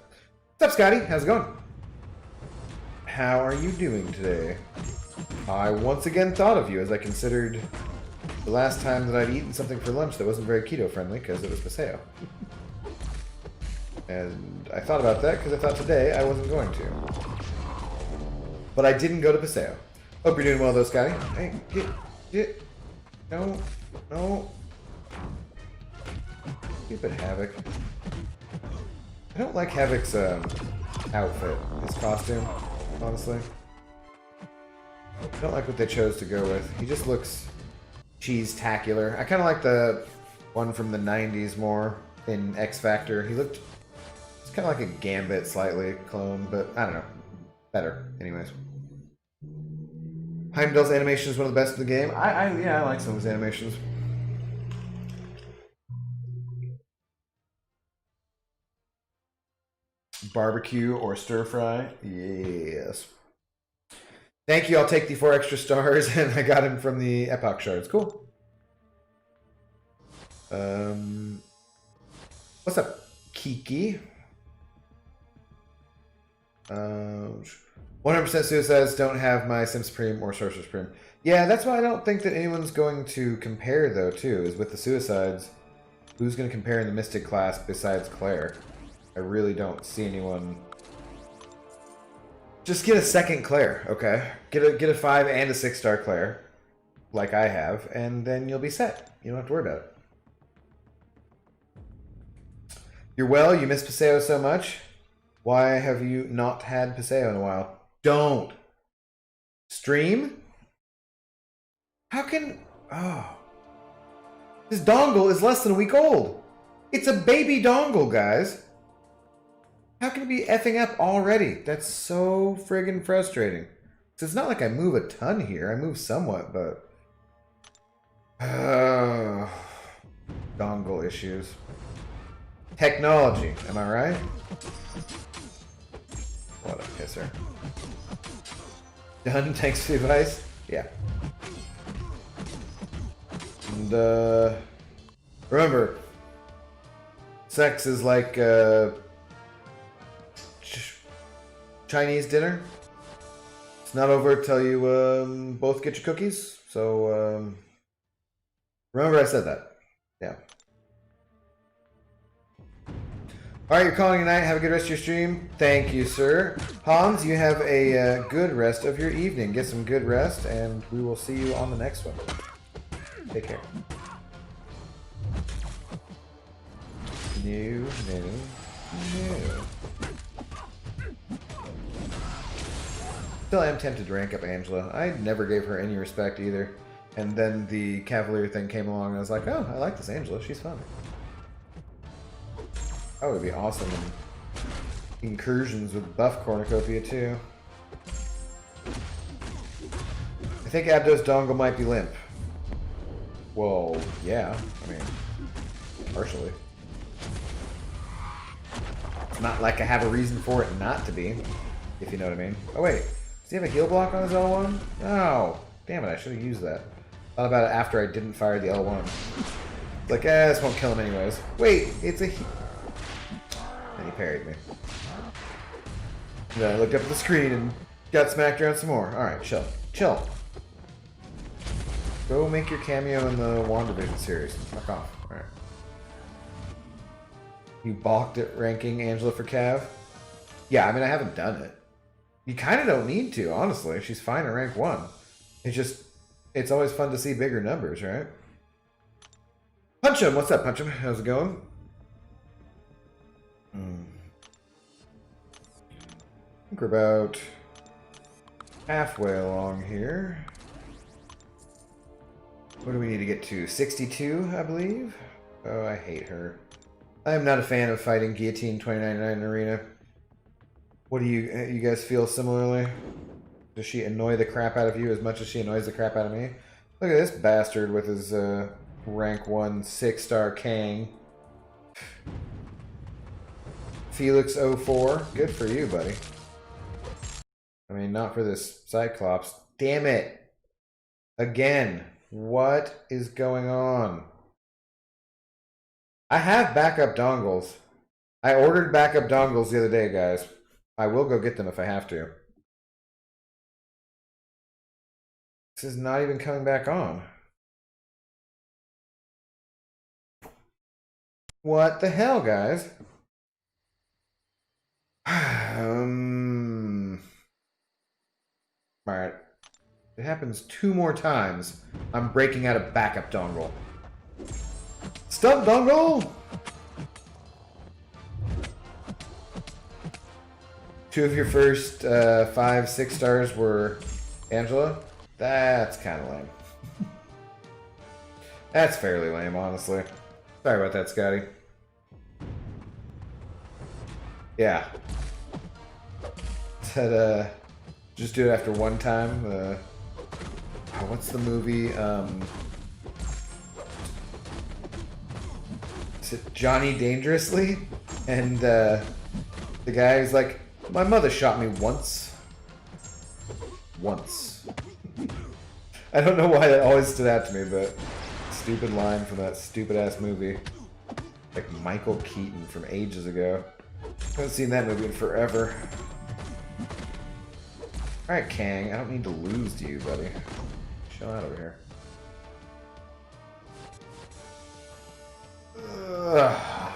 What's up, Scotty? How's it going? How are you doing today? I once again thought of you as I considered the last time that I'd eaten something for lunch that wasn't very keto-friendly, because it was Paseo. And I thought about that because I thought today I wasn't going to. But I didn't go to Paseo. Hope you're doing well, though, Scotty. Hey, get. No. Stupid Havoc. I don't like Havoc's outfit, his costume, honestly. I don't like what they chose to go with. He just looks cheese-tacular. I kind of like the one from the 90s more in X Factor. He looked... It's kind of like a Gambit slightly clone, but I don't know. Better, anyways. Heimdall's animation is one of the best in the game. Yeah, I like some of his animations. Barbecue or stir fry? Yes. Thank you, I'll take the 4 extra stars, and I got him from the Epoch Shards. Cool. What's up, Kiki? 100% suicides don't have my Sim Supreme or Sorcerer Supreme. Yeah, that's why I don't think that anyone's going to compare, though, too, is with the suicides. Who's going to compare in the Mystic class besides Claire? I really don't see anyone. Just get a second Claire, okay? Get a 5 and a 6-star Claire, like I have, and then you'll be set. You don't have to worry about it. You're well, you miss Paseo so much. Why have you not had Paseo in a while? Don't. Stream? How can... Oh. This dongle is less than a week old. It's a baby dongle, guys. How can it be effing up already? That's so friggin' frustrating. So it's not like I move a ton here. I move somewhat, but... dongle issues. Technology, am I right? What a pisser. Done. Thanks for the advice. Yeah. And remember, sex is like Chinese dinner. It's not over till you both get your cookies. So remember I said that. Yeah. Alright, you're calling tonight. Have a good rest of your stream. Thank you, sir. Hans, you have a good rest of your evening. Get some good rest, and we will see you on the next one. Take care. No. Still am tempted to rank up Angela. I never gave her any respect either. And then the Cavalier thing came along, and I was like, oh, I like this Angela. She's fun. That would be awesome in incursions with buff cornucopia too. I think Abdo's dongle might be limp. Well, yeah. I mean, partially. It's not like I have a reason for it not to be, if you know what I mean. Oh wait, does he have a heal block on his L1? Oh, damn it, I should have used that. Thought about it after I didn't fire the L1. Like, this won't kill him anyways. Wait, it's a heal. And he parried me. And then I looked up at the screen and got smacked around some more. Alright, chill. Chill. Go make your cameo in the WandaVision series. Fuck off. Alright. You balked at ranking Angela for Cav? Yeah, I mean, I haven't done it. You kind of don't need to, honestly. She's fine at rank 1. It's just, it's always fun to see bigger numbers, right? Punch'em! What's up, Punch'em? How's it going? I think we're about halfway along here. What do we need to get to? 62, I believe? Oh, I hate her. I am not a fan of fighting Guillotine 2099 in Arena. What do you guys feel similarly? Does she annoy the crap out of you as much as she annoys the crap out of me? Look at this bastard with his rank 1 6-star Kang. Felix04, good for you, buddy. I mean, not for this Cyclops. Damn it! Again, what is going on? I have backup dongles. I ordered backup dongles the other day, guys. I will go get them if I have to. This is not even coming back on. What the hell, guys? Alright. It happens 2 more times. I'm breaking out a backup dongle. Stop dongle! 2 of your first 5 6 stars were Angela? That's kind of lame. That's fairly lame, honestly. Sorry about that, Scotty. Yeah. Said, just do it after one time. What's the movie? Is it Johnny Dangerously? And the guy is like, my mother shot me once. Once. I don't know why that always stood out to me, but stupid line from that stupid ass movie. Like Michael Keaton from ages ago. Haven't seen that movie in forever. Alright, Kang, I don't need to lose to you, buddy. Chill out over here. Ugh.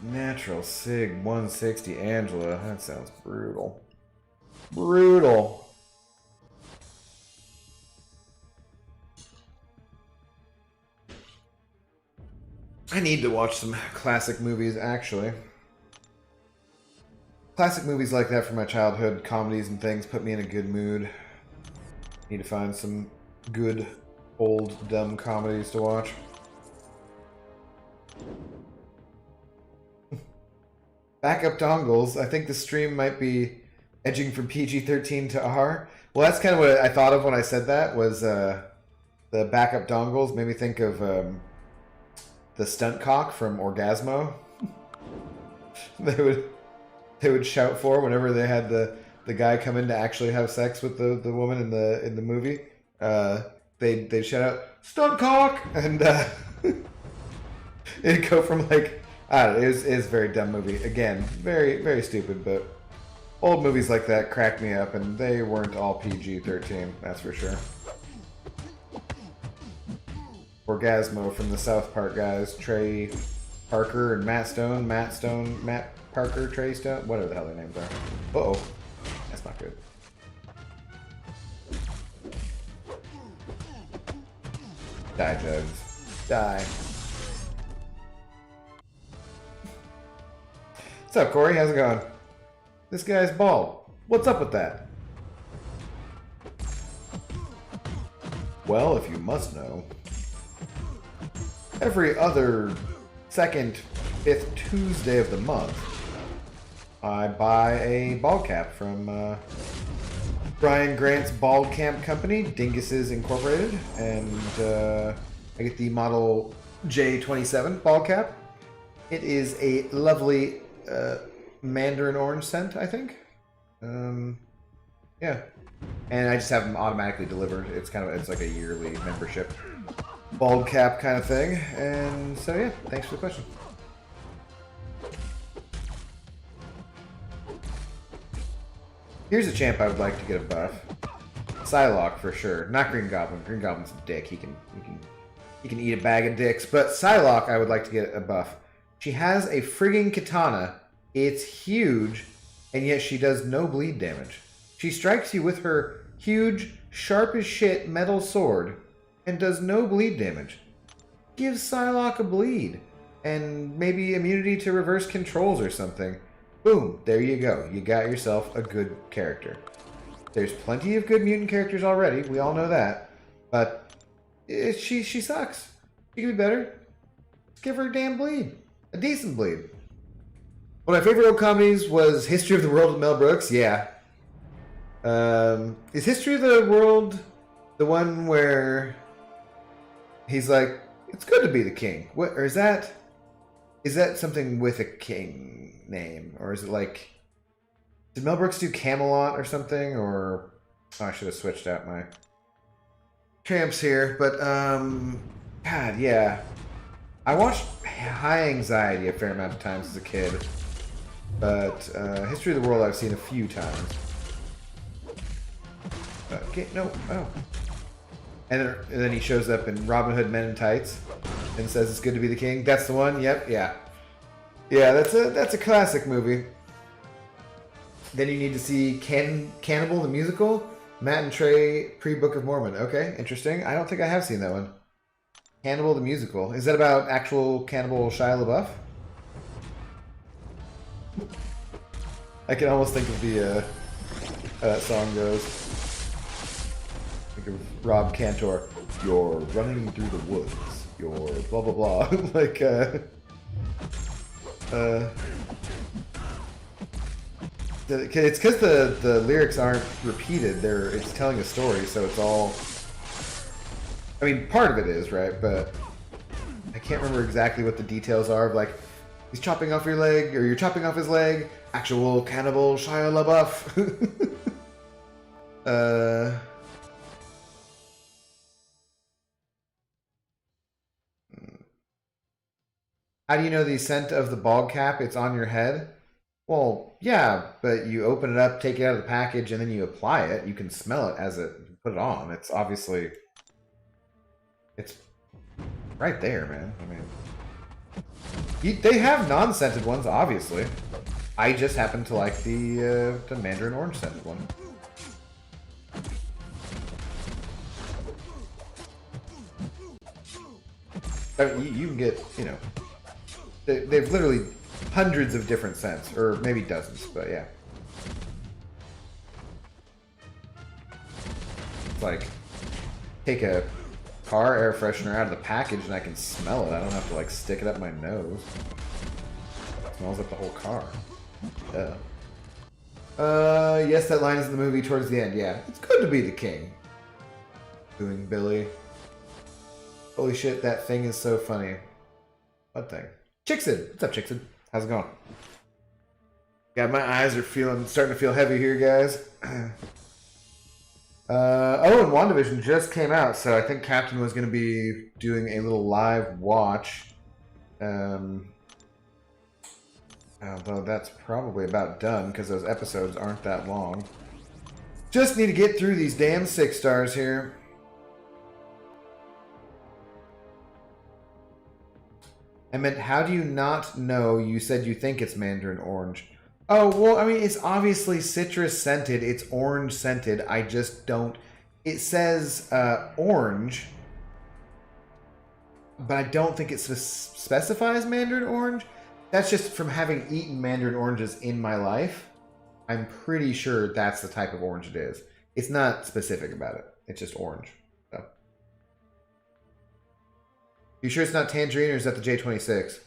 Natural Sig 160 Angela. That sounds brutal. Brutal. I need to watch some classic movies, actually. Classic movies like that from my childhood, comedies and things, put me in a good mood. Need to find some good, old, dumb comedies to watch. Backup dongles. I think the stream might be edging from PG-13 to R. Well, that's kind of what I thought of when I said that, was the backup dongles. Made me think of the stunt cock from Orgasmo. They would shout for whenever they had the the guy come in to actually have sex with the woman in the movie, they shout out stunt cock, and it'd go from like, I don't know, it was a very dumb movie. Again, very very stupid, but old movies like that cracked me up, and they weren't all PG-13, that's for sure. Orgasmo from the South Park guys, Trey Parker and Matt Stone, Matt Parker, Trey Stone, whatever the hell their names are. Uh-oh, that's not good. Die, Jugs. Die. What's up, Corey? How's it going? This guy's bald. What's up with that? Well, if you must know, every other second, fifth Tuesday of the month, I buy a bald cap from Brian Grant's Bald Camp Company, Dingus's Incorporated, and I get the model J27 bald cap. It is a lovely mandarin orange scent, I think. Yeah, and I just have them automatically delivered. It's like a yearly membership bald cap kind of thing. And so yeah, thanks for the question. Here's a champ I would like to get a buff. Psylocke for sure. Not Green Goblin. Green Goblin's a dick. He can eat a bag of dicks. But Psylocke I would like to get a buff. She has a frigging katana. It's huge, and yet she does no bleed damage. She strikes you with her huge, sharp as shit metal sword and does no bleed damage. Give Psylocke a bleed, and maybe immunity to reverse controls or something. Boom, there you go. You got yourself a good character. There's plenty of good mutant characters already, we all know that. But she sucks. She could be better. Just give her a damn bleed. A decent bleed. One of my favorite old comedies was History of the World with Mel Brooks. Yeah. Is History of the World the one where he's like, it's good to be the king? What, or is that something with a king name? Or is it like, did Mel Brooks do Camelot or something? Or, oh, I should have switched out my champs here. But, God, yeah. I watched High Anxiety a fair amount of times as a kid. But History of the World I've seen a few times. Okay, no, oh. And then he shows up in Robin Hood Men in Tights and says it's good to be the king. That's the one? Yep, yeah. Yeah, that's a classic movie. Then you need to see Cannibal the Musical. Matt and Trey pre-Book of Mormon. Okay, interesting. I don't think I have seen that one. Cannibal the Musical. Is that about actual cannibal Shia LaBeouf? I can almost think of the how that song goes. Think of Rob Cantor. You're running through the woods. You're blah blah blah. Like it's because the lyrics aren't repeated. It's telling a story, so it's all. I mean, part of it is right, but I can't remember exactly what the details are. Of like, he's chopping off your leg, or you're chopping off his leg. Actual cannibal Shia LaBeouf. How do you know the scent of the bald cap? It's on your head? Well, yeah, but you open it up, take it out of the package, and then you apply it. You can smell it as it put it on. It's obviously, it's right there, man. I mean, they have non-scented ones, obviously. I just happen to like the mandarin orange scented one. I mean, you can get, you know, they've literally hundreds of different scents, or maybe dozens, but yeah. It's like, take a car air freshener out of the package and I can smell it. I don't have to like stick it up my nose. It smells like the whole car. Yeah. Yes, that line is in the movie towards the end. Yeah, it's good to be the king. Doing Billy. Holy shit, that thing is so funny. What thing? Chickson! What's up, Chickson? How's it going? Yeah, my eyes are starting to feel heavy here, guys. Oh, and WandaVision just came out, so I think Captain was going to be doing a little live watch. Although that's probably about done because those episodes aren't that long. Just need to get through these damn 6 stars here. I meant, how do you not know? You said you think it's mandarin orange. Oh, well, I mean, it's obviously citrus scented. It's orange scented. I just don't... It says orange, but I don't think it specifies mandarin orange. That's just from having eaten mandarin oranges in my life. I'm pretty sure that's the type of orange it is. It's not specific about it. It's just orange. So. You sure it's not tangerine or is that the J26?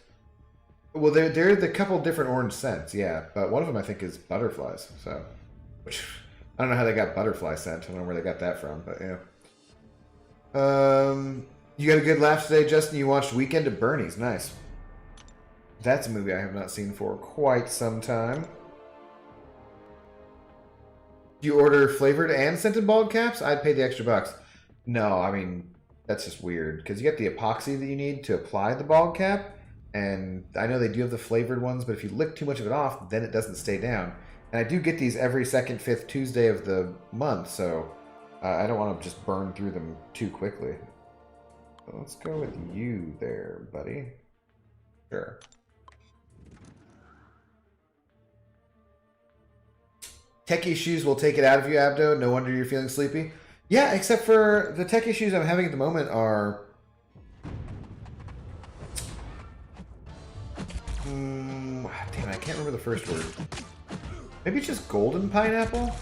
Well, they're the couple different orange scents, yeah. But one of them I think is butterflies. So, which I don't know how they got butterfly scent. I don't know where they got that from, but yeah. You got a good laugh today, Justin. You watched Weekend at Bernie's. Nice. That's a movie I have not seen for quite some time. Do you order flavored and scented bald caps? I'd pay the extra bucks. No, I mean, that's just weird. Because you get the epoxy that you need to apply the bald cap. And I know they do have the flavored ones, but if you lick too much of it off, then it doesn't stay down. And I do get these every second, fifth Tuesday of the month, so I don't want to just burn through them too quickly. So let's go with you there, buddy. Sure. Tech issues will take it out of you, Abdo. No wonder you're feeling sleepy. Yeah, except for the tech issues I'm having at the moment are... damn, I can't remember the first word. Maybe it's just golden pineapple?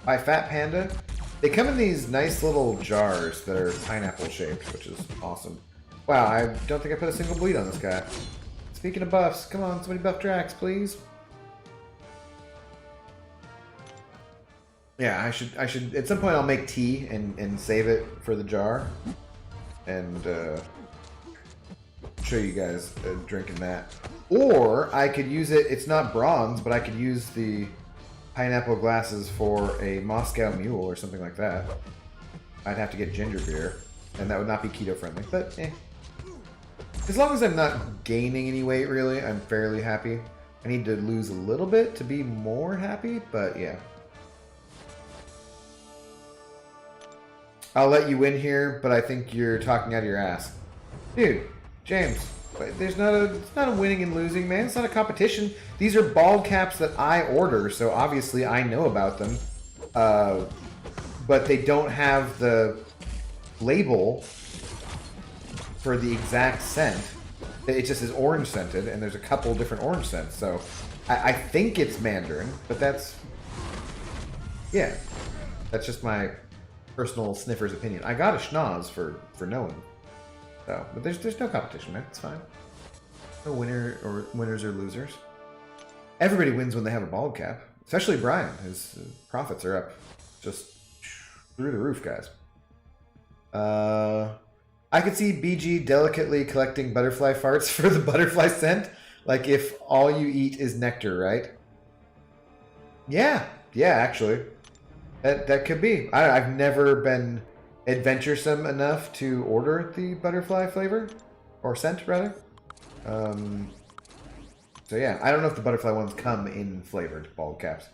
By Fat Panda. They come in these nice little jars that are pineapple shaped, which is awesome. Wow, I don't think I put a single bleed on this guy. Speaking of buffs, come on, somebody buff Drax, please. Yeah, I should at some point I'll make tea and save it for the jar. And show you guys drinking that. Or I could use it, it's not bronze, but I could use the pineapple glasses for a Moscow Mule or something like that. I'd have to get ginger beer, and that would not be keto friendly, but eh. As long as I'm not gaining any weight, really, I'm fairly happy. I need to lose a little bit to be more happy, but yeah. I'll let you win here, but I think you're talking out of your ass. Dude, James, it's not a winning and losing, man. It's not a competition. These are bald caps that I order, so obviously I know about them. But they don't have the label for the exact scent. It just is orange scented, and there's a couple different orange scents. So I think it's Mandarin, but that's... Yeah. That's just my personal sniffer's opinion. I got a schnoz for knowing. So, but there's no competition, man. It's fine. No winners or losers. Everybody wins when they have a bald cap. Especially Brian. His profits are up just through the roof, guys. I could see BG delicately collecting butterfly farts for the butterfly scent. Like if all you eat is nectar, right? Yeah, actually. That could be. I've never been adventuresome enough to order the butterfly flavor. Or scent, rather. So yeah, I don't know if the butterfly ones come in flavored bald caps.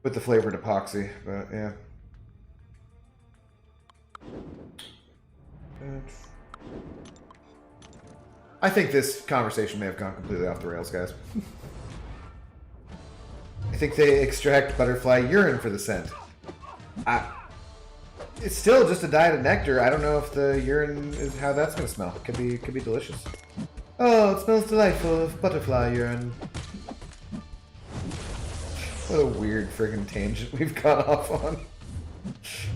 With the flavored epoxy, but yeah. I think this conversation may have gone completely off the rails, guys. I think they extract butterfly urine for the scent. It's still just a diet of nectar. I don't know if the urine is how that's going to smell. It could be delicious. Oh, it smells delightful of butterfly urine. What a weird friggin' tangent we've gone off on.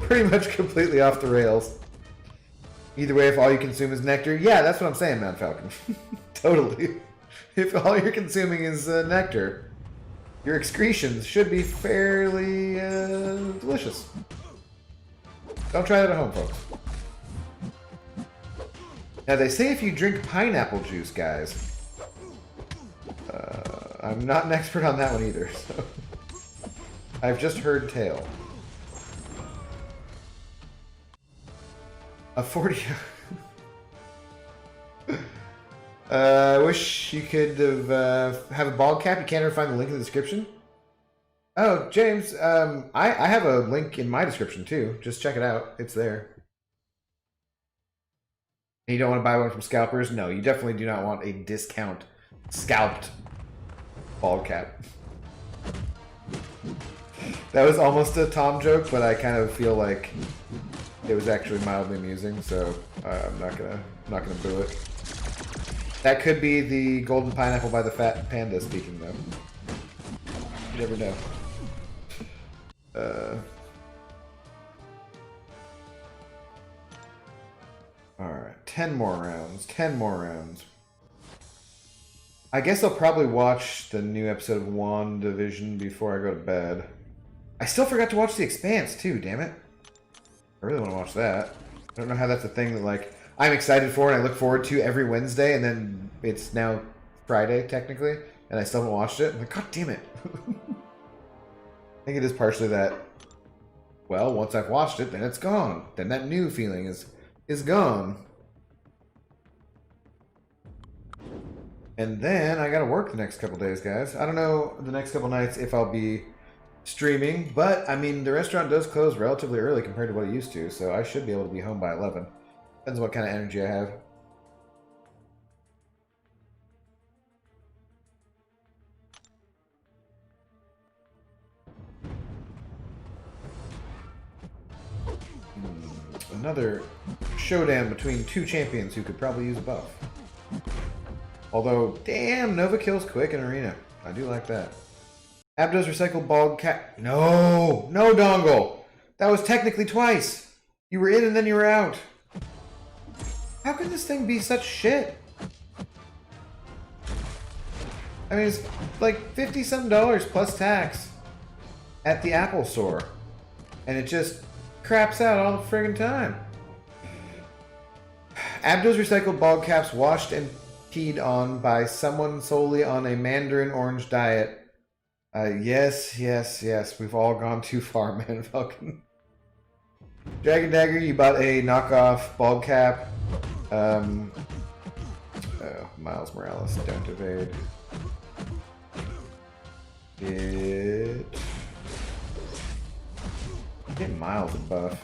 Pretty much completely off the rails. Either way, if all you consume is nectar, yeah, that's what I'm saying, Mount Falcon. Totally. If all you're consuming is nectar, your excretions should be fairly delicious. Don't try that at home, folks. Now, they say if you drink pineapple juice, guys, I'm not an expert on that one either. So. I've just heard tale. A 40. I wish you could have a bald cap. You can't ever find the link in the description. Oh, James, I have a link in my description too. Just check it out. It's there. And you don't want to buy one from scalpers? No, you definitely do not want a discount scalped bald cap. That was almost a Tom joke, but I kind of feel like it was actually mildly amusing, so I'm not gonna boo it. That could be the golden pineapple by the fat panda speaking, though. You never know. Alright, 10 more rounds. 10 more rounds. I guess I'll probably watch the new episode of WandaVision before I go to bed. I still forgot to watch The Expanse, too, damn it. I really want to watch that. I don't know how that's a thing that, like, I'm excited for and I look forward to every Wednesday, and then it's now Friday, technically, and I still haven't watched it. I'm like, God damn it. I think it is partially that, well, once I've watched it, then it's gone. Then that new feeling is gone. And then I gotta work the next couple days, guys. I don't know the next couple nights if I'll be streaming, but I mean, the restaurant does close relatively early compared to what it used to, so I should be able to be home by 11. Depends on what kind of energy I have. Another showdown between two champions who could probably use a buff. Although, damn, Nova kills quick in Arena. I do like that. Abdo's recycled bald cat. No! No, Dongle! That was technically twice! You were in and then you were out. How can this thing be such shit? I mean, it's like $50-something plus tax at the Apple store. And it just craps out all the friggin' time. Abdo's recycled bald caps washed and peed on by someone solely on a mandarin orange diet. Yes. We've all gone too far, man. Falcon. Dragon Dagger, you bought a knockoff bald cap. Oh, Miles Morales, don't evade. Get Miles a buff.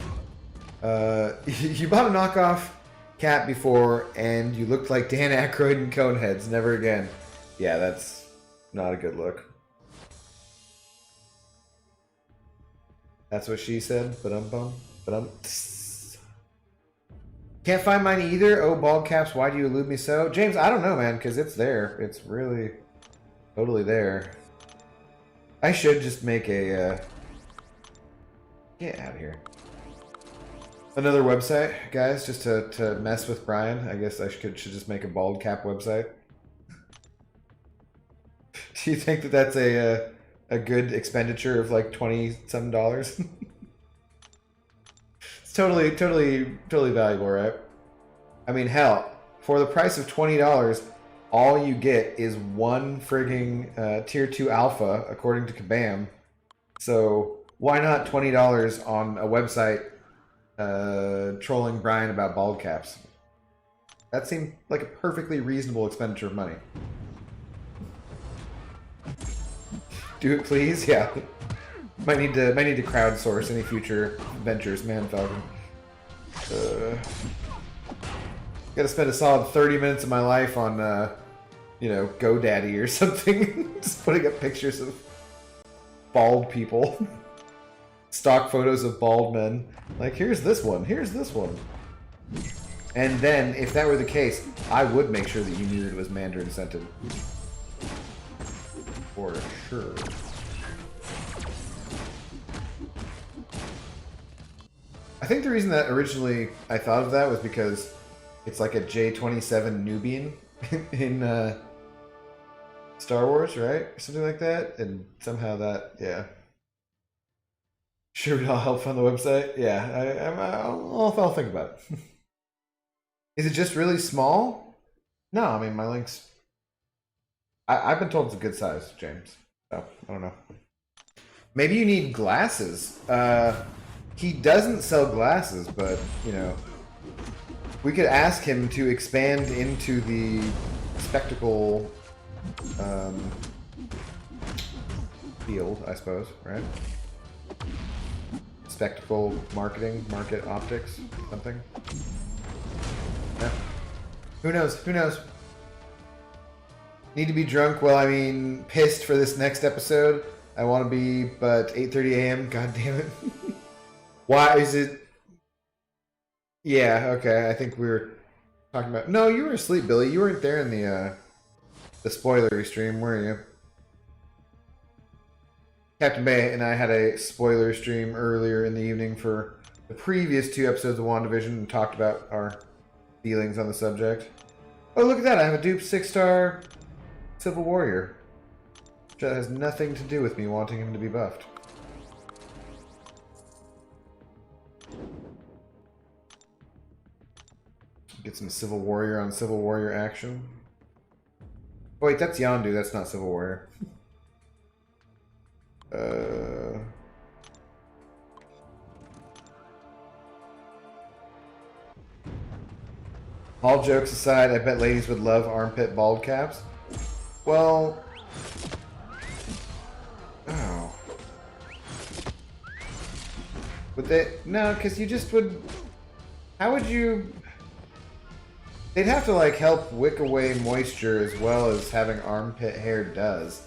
You bought a knockoff cap before, and you looked like Dan Aykroyd and Coneheads. Never again. Yeah, that's not a good look. That's what she said. Can't find mine either. Oh, bald caps, why do you elude me so? James, I don't know, man, because it's there. It's really totally there. I should just make a... Get out of here. Another website, guys, just to mess with Brian. I guess I should just make a bald cap website. Do you think that that's a good expenditure of like $20-some? It's totally valuable, right? I mean, hell, for the price of $20, all you get is one frigging tier 2 alpha, according to Kabam. So why not $20 on a website trolling Brian about bald caps? That seemed like a perfectly reasonable expenditure of money. Do it, please. Yeah. Might need to crowdsource any future ventures, man, Falcon. Gotta spend a solid 30 minutes of my life on, you know, GoDaddy or something. Just putting up pictures of bald people. Stock photos of bald men. Like, here's this one. Here's this one. And then, if that were the case, I would make sure that you knew that it was Mandarin scented. For sure. I think the reason that originally I thought of that was because it's like a J27 Nubian in Star Wars, right? Or something like that. And somehow that, yeah. Sure, I'll help on the website. Yeah, I'll think about it. Is it just really small? No, I mean, my links... I've been told it's a good size, James. So I don't know. Maybe you need glasses. He doesn't sell glasses, but you know, we could ask him to expand into the spectacle field, I suppose, right? Spectacle marketing, market optics, something. Yeah. Who knows? Who knows? Need to be drunk? Well, I mean, pissed for this next episode. I want to be, but 8:30 a.m. God damn it! Why is it? Yeah. Okay. I think we were talking about. No, you were asleep, Billy. You weren't there in the spoilery stream, were you? Captain Bay and I had a spoiler stream earlier in the evening for the previous 2 episodes of WandaVision and talked about our feelings on the subject. Oh, look at that! I have a dupe 6-star Civil Warrior. That has nothing to do with me wanting him to be buffed. Get some Civil Warrior on Civil Warrior action. Oh, wait, that's Yondu. That's not Civil Warrior. All jokes aside, I bet ladies would love armpit bald caps. Well... Oh. Would they... No, because you just would... How would you... They'd have to, like, help wick away moisture as well as having armpit hair does.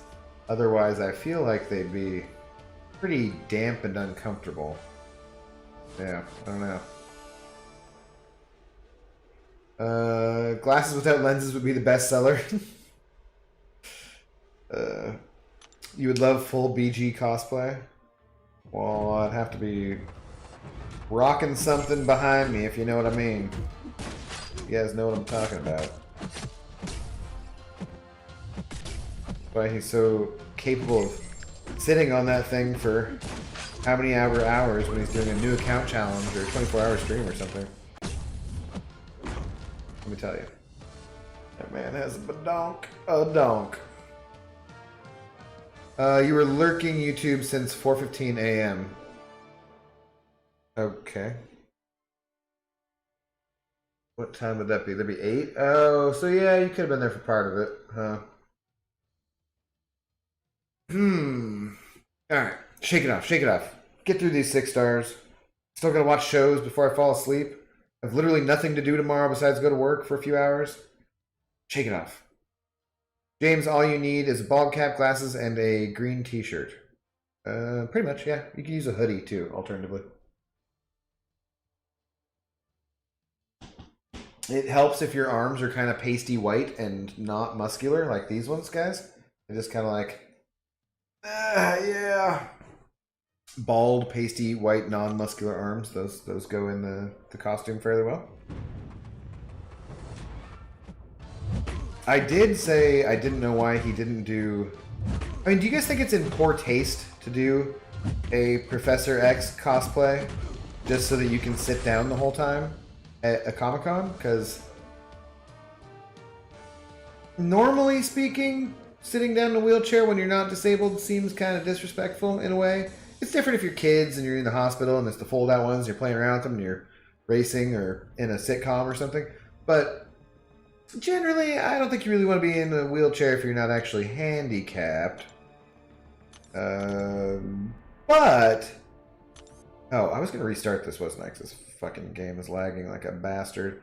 Otherwise, I feel like they'd be pretty damp and uncomfortable. Yeah, I don't know. Glasses without lenses would be the best seller. You would love full BG cosplay? Well, I'd have to be rocking something behind me, if you know what I mean. You guys know what I'm talking about. Why he's so capable of sitting on that thing for how many hours when he's doing a new account challenge or a 24-hour stream or something. Let me tell you. That man has a badonk. A donk. You were lurking YouTube since 4:15 a.m. Okay. What time would that be? That'd be 8? Oh, so yeah, you could have been there for part of it, huh? Alright, shake it off, shake it off. Get through these 6 stars. Still gotta watch shows before I fall asleep. I've literally nothing to do tomorrow besides go to work for a few hours. Shake it off. James, all you need is a bald cap, glasses, and a green t-shirt. Pretty much, yeah. You can use a hoodie, too, alternatively. It helps if your arms are kind of pasty white and not muscular, like these ones, guys. They're just kind of like, yeah. Bald, pasty, white, non-muscular arms. Those go in the costume fairly well. I did say I didn't know why he didn't do... I mean, do you guys think it's in poor taste to do a Professor X cosplay just so that you can sit down the whole time at a Comic-Con? Because normally speaking, sitting down in a wheelchair when you're not disabled seems kind of disrespectful in a way. It's different if you're kids and you're in the hospital and it's the fold-out ones, you're playing around with them and you're racing or in a sitcom or something. But generally, I don't think you really want to be in a wheelchair if you're not actually handicapped. But... Oh, I was going to restart this, wasn't I? Because this fucking game is lagging like a bastard.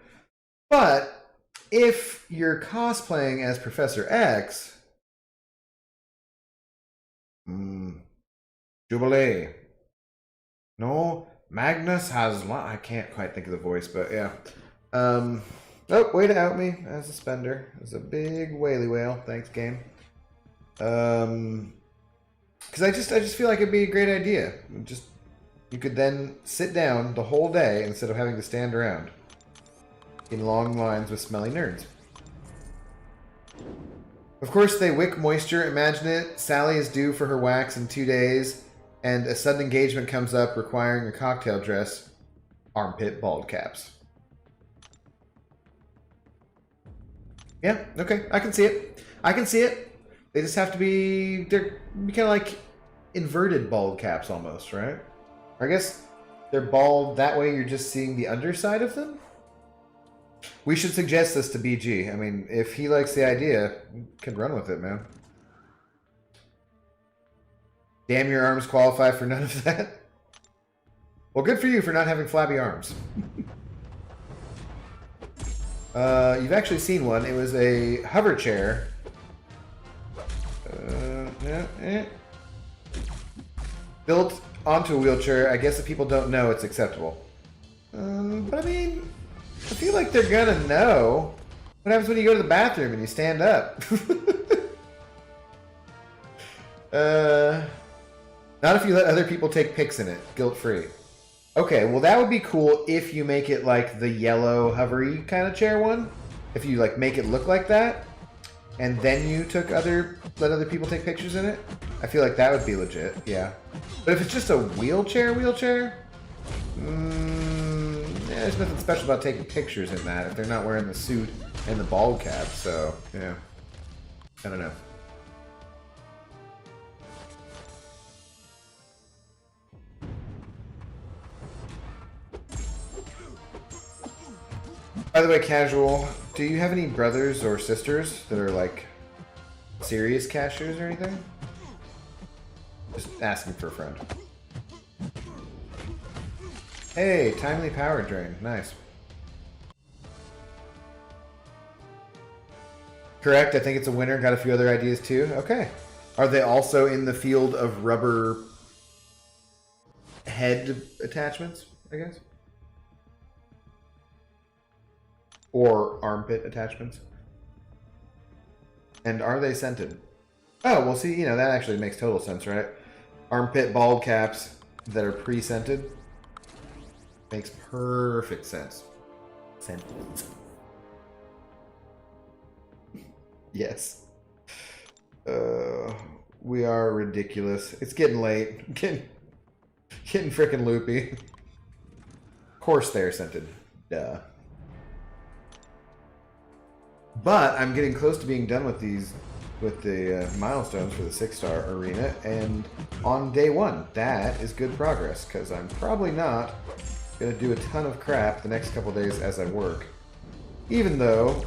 But if you're cosplaying as Professor X... Jubilee. No, Magnus has... I can't quite think of the voice, but yeah. Oh, way to out me as a spender. It's a big whaley whale. Thanks, game. Because I just feel like it'd be a great idea. Just you could then sit down the whole day instead of having to stand around in long lines with smelly nerds. Of course, they wick moisture. Imagine it. Sally is due for her wax in 2 days, and a sudden engagement comes up requiring a cocktail dress. Armpit bald caps. Yeah, okay, I can see it. I can see it. They just have to be, they're kind of like inverted bald caps almost, right? Or I guess they're bald, that way you're just seeing the underside of them? We should suggest this to BG. I mean, if he likes the idea, we can run with it, man. Damn, your arms qualify for none of that? Well, good for you for not having flabby arms. You've actually seen one. It was a hover chair. Built onto a wheelchair. I guess if people don't know, it's acceptable. But I mean, I feel like they're gonna know. What happens when you go to the bathroom and you stand up? Not if you let other people take pics in it, guilt-free. Okay, well that would be cool if you make it like the yellow hovery kind of chair one. If you like make it look like that, and then you let other people take pictures in it. I feel like that would be legit, yeah. But if it's just a wheelchair, there's nothing special about taking pictures in that if they're not wearing the suit and the bald cap, so, yeah. I don't know. By the way, Casual, do you have any brothers or sisters that are, like, serious cashiers or anything? Just asking for a friend. Hey, timely power drain. Nice. Correct, I think it's a winner. Got a few other ideas too. Okay. Are they also in the field of rubber head attachments, I guess? Or armpit attachments? And are they scented? Oh, well see, that actually makes total sense, right? Armpit bald caps that are pre-scented. Makes perfect sense. Scented. Yes. We are ridiculous. It's getting late. Getting freaking loopy. Of course they're scented. Duh. But I'm getting close to being done with the milestones for the 6-star arena, and on day 1, that is good progress, because I'm probably not going to do a ton of crap the next couple days as I work. Even though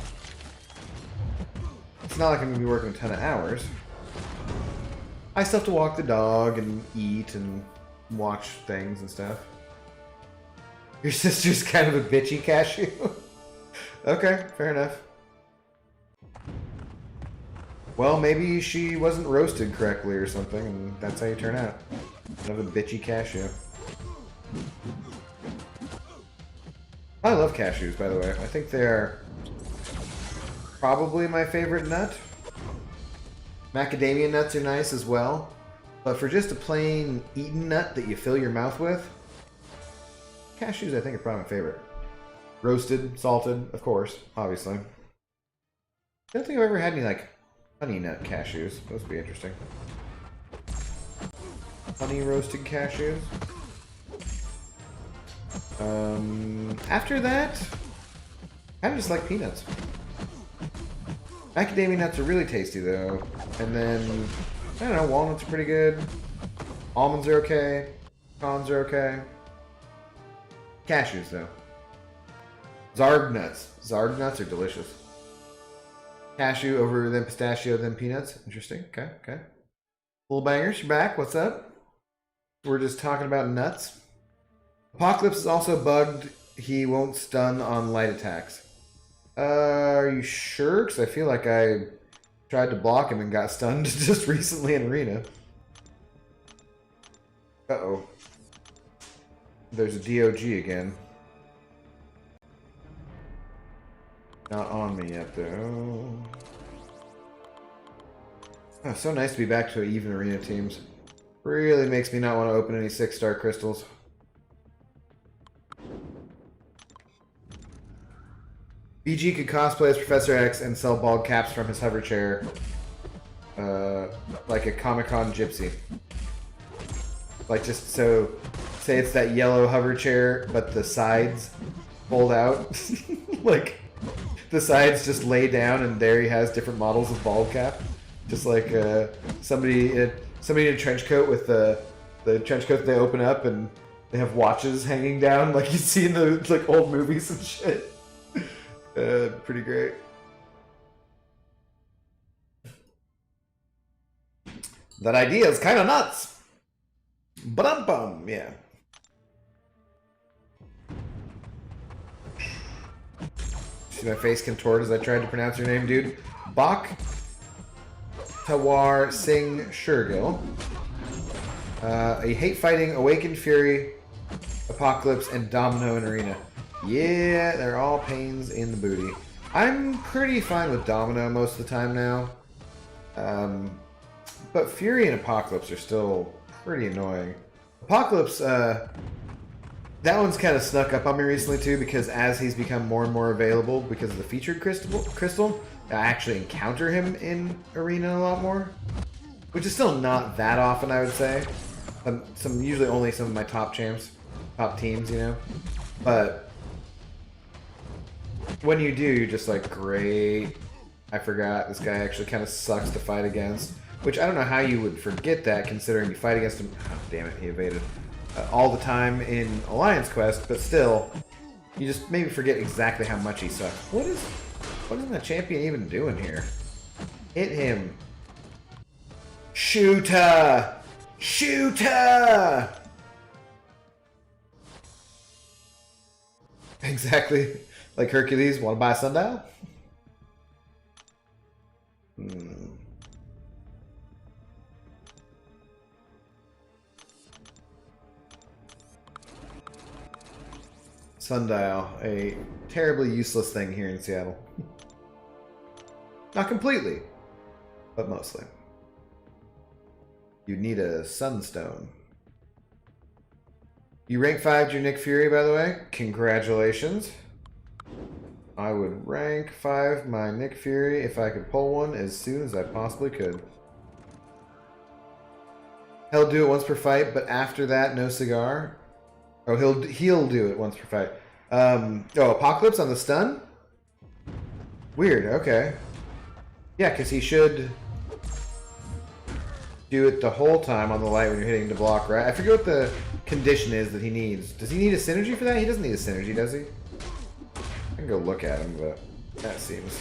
it's not like I'm going to be working a ton of hours. I still have to walk the dog and eat and watch things and stuff. Your sister's kind of a bitchy cashew? Okay, fair enough. Well, maybe she wasn't roasted correctly or something, and that's how you turn out. Another bitchy cashew. I love cashews, by the way. I think they're probably my favorite nut. Macadamia nuts are nice as well. But for just a plain eaten nut that you fill your mouth with, cashews I think are probably my favorite. Roasted, salted, of course, obviously. I don't think I've ever had any, like, honey nut cashews. Those would be interesting. Honey roasted cashews. After that, I kind of just like peanuts. Macadamia nuts are really tasty though. And then, I don't know, walnuts are pretty good. Almonds are okay. Pecans are okay. Cashews though. Zarg nuts. Zarg nuts are delicious. Cashew over then pistachio, then peanuts. Interesting. Okay, okay. Little bangers, you're back. What's up? We're just talking about nuts. Apocalypse is also bugged. He won't stun on light attacks. Are you sure? Because I feel like I tried to block him and got stunned just recently in Arena. Uh-oh. There's a DOG again. Not on me yet, though. Oh, so nice to be back to even Arena teams. Really makes me not want to open any 6-star crystals. BG could cosplay as Professor X and sell bald caps from his hover chair. Like a Comic-Con gypsy. Like just so, say it's that yellow hover chair, but the sides fold out. Like, the sides just lay down and there he has different models of bald cap. Just like somebody in a trench coat with the trench coat that they open up and they have watches hanging down like you see in the like old movies and shit. Pretty great. That idea is kind of nuts. Bum, yeah. See my face contort as I tried to pronounce your name, dude. Bak Tawar Singh Shurgil. A hate fighting, Awakened Fury, Apocalypse, and Domino in Arena. Yeah, they're all pains in the booty. I'm pretty fine with Domino most of the time now. But Fury and Apocalypse are still pretty annoying. Apocalypse, that one's kind of snuck up on me recently too, because as he's become more and more available because of the featured crystal, I actually encounter him in Arena a lot more. Which is still not that often, I would say. Usually only some of my top champs, top teams, you know? But when you do, you're just like, great. I forgot this guy actually kind of sucks to fight against. Which I don't know how you would forget that, considering you fight against him. Oh, damn it, he evaded. All the time in Alliance Quest, but still, you just maybe forget exactly how much he sucks. What is that champion even doing here? Hit him. Shooter! Shooter! Exactly. Like Hercules, want to buy a sundial? Sundial, a terribly useless thing here in Seattle. Not completely, but mostly. You need a sunstone. You rank 5'd your Nick Fury, by the way. Congratulations. I would rank 5 my Nick Fury if I could pull one as soon as I possibly could. He'll do it once per fight, but after that, no cigar. Oh, he'll do it once per fight. Oh, Apocalypse on the stun? Weird, okay. Yeah, because he should do it the whole time on the light when you're hitting the block, right? I forget what the condition is that he needs. Does he need a synergy for that? He doesn't need a synergy, does he? I can go look at him, but that seems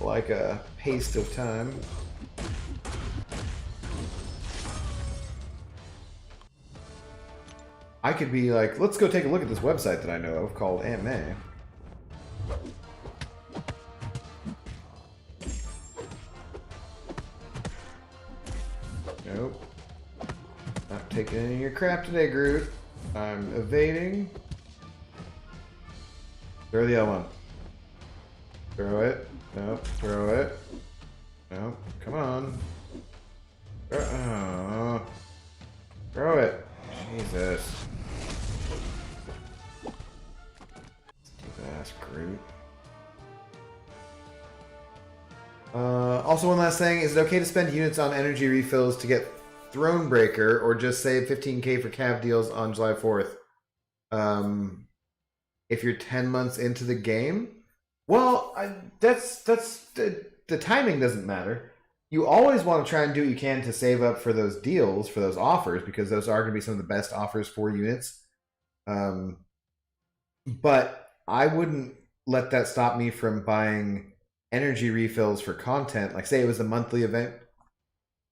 like a waste of time. I could be like, let's go take a look at this website that I know of called Anime. Nope. Not taking any of your crap today, Groot. I'm evading. Throw the L1. Throw it. Nope. Throw it. Nope. Come on. Throw it. Jesus. Stupid ass Groot. Also, one last thing. Is it okay to spend units on energy refills to get Thronebreaker, or just save 15k for cav deals on July 4th? If you're 10 months into the game? Well, the timing doesn't matter. You always want to try and do what you can to save up for those deals, for those offers, because those are going to be some of the best offers for units. But I wouldn't let that stop me from buying energy refills for content. Like, say it was a monthly event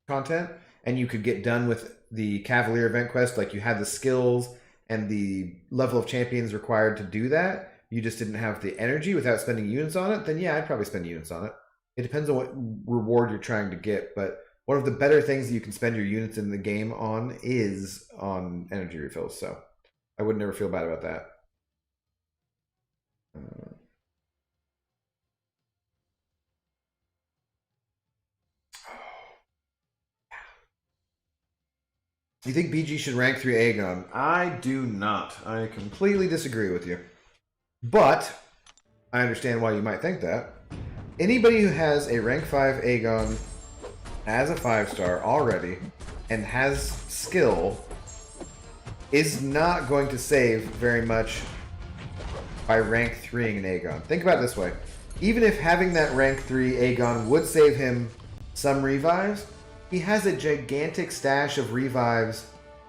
content, and you could get done with the Cavalier event quest, like you had the skills and the level of champions required to do that, you just didn't have the energy without spending units on it, then yeah, I'd probably spend units on it. It depends on what reward you're trying to get, but one of the better things that you can spend your units in the game on is on energy refills, so I would never feel bad about that. You think BG should rank 3 Aegon? I do not. I completely disagree with you. But I understand why you might think that. Anybody who has a rank 5 Aegon as a 5-star already and has skill is not going to save very much by rank 3ing an Aegon. Think about it this way. even if having that rank 3 Aegon would save him some revives, he has a gigantic stash of revives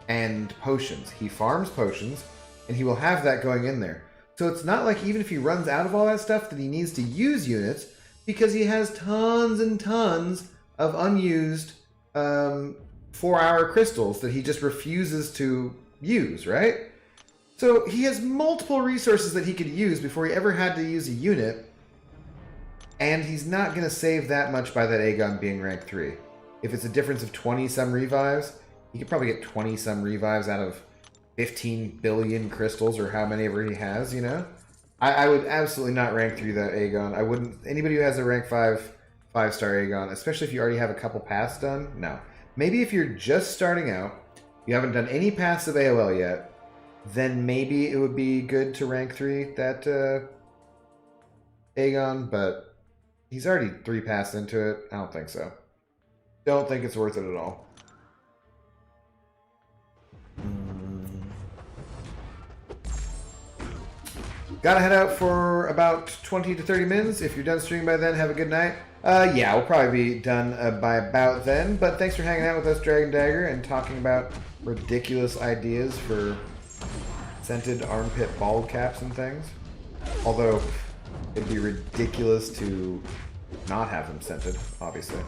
and potions. He farms potions, and he will have that going in there. So it's not like even if he runs out of all that stuff that he needs to use units, because he has tons and tons of unused 4-hour crystals that he just refuses to use, right? So he has multiple resources that he could use before he ever had to use a unit, and he's not going to save that much by that Aegon being rank 3. If it's a difference of 20-some revives, he could probably get 20-some revives out of 15 billion crystals or how many ever he has, you know? I would absolutely not rank 3 that Aegon. I wouldn't. Anybody who has a rank 5-star Aegon, especially if you already have a couple paths done, no. Maybe if you're just starting out, you haven't done any paths of AOL yet, then maybe it would be good to rank 3 that Aegon, but he's already 3 paths into it. I don't think so. Don't think it's worth it at all. Gotta head out for about 20 to 30 minutes. If you're done streaming by then, have a good night. Yeah, we'll probably be done by about then. But thanks for hanging out with us, Dragon Dagger, and talking about ridiculous ideas for scented armpit bald caps and things. Although, it'd be ridiculous to not have them scented, obviously.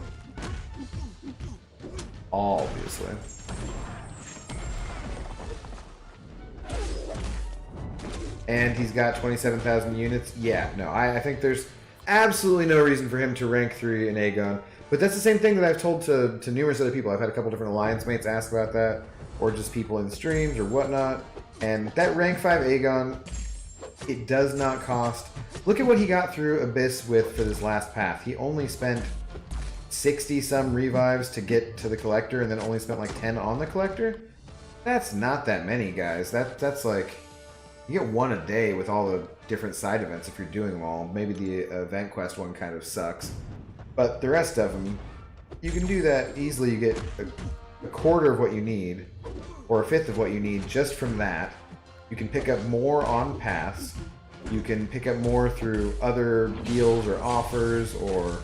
Obviously. And he's got 27,000 units. Yeah, no, I think there's absolutely no reason for him to rank 3 in Aegon. But that's the same thing that I've told to numerous other people. I've had a couple different alliance mates ask about that, or just people in streams or whatnot. And that rank 5 Aegon, it does not cost. Look at what he got through Abyss with for this last path. He only spent 60-some revives to get to the Collector, and then only spent like 10 on the Collector. That's not that many, guys. That's like... You get 1 a day with all the different side events if you're doing them all. Maybe the event quest one kind of sucks. But the rest of them, you can do that easily. You get a quarter of what you need, or a fifth of what you need just from that. You can pick up more on paths. You can pick up more through other deals or offers, or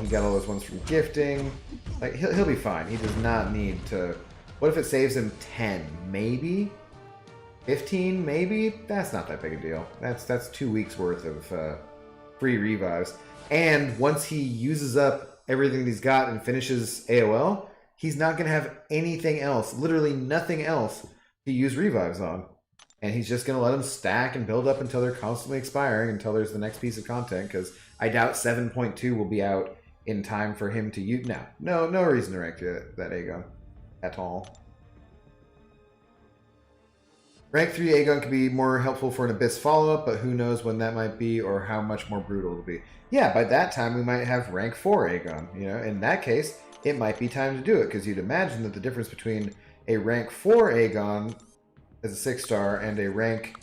he got all those ones from gifting. Like he'll be fine. He does not need to... What if it saves him 10? Maybe? 15, maybe? That's not that big a deal. That's 2 weeks worth of free revives. And once he uses up everything he's got and finishes AOL, he's not going to have anything else, literally nothing else, to use revives on. And he's just going to let them stack and build up until they're constantly expiring, until there's the next piece of content, because I doubt 7.2 will be out in time for him to use... No reason to rank that Aegon at all. Rank 3 Aegon could be more helpful for an Abyss follow-up, but who knows when that might be or how much more brutal it'll be. Yeah, by that time we might have rank 4 Aegon. You know, in that case, it might be time to do it, because you'd imagine that the difference between a rank 4 Aegon as a 6-star and a rank...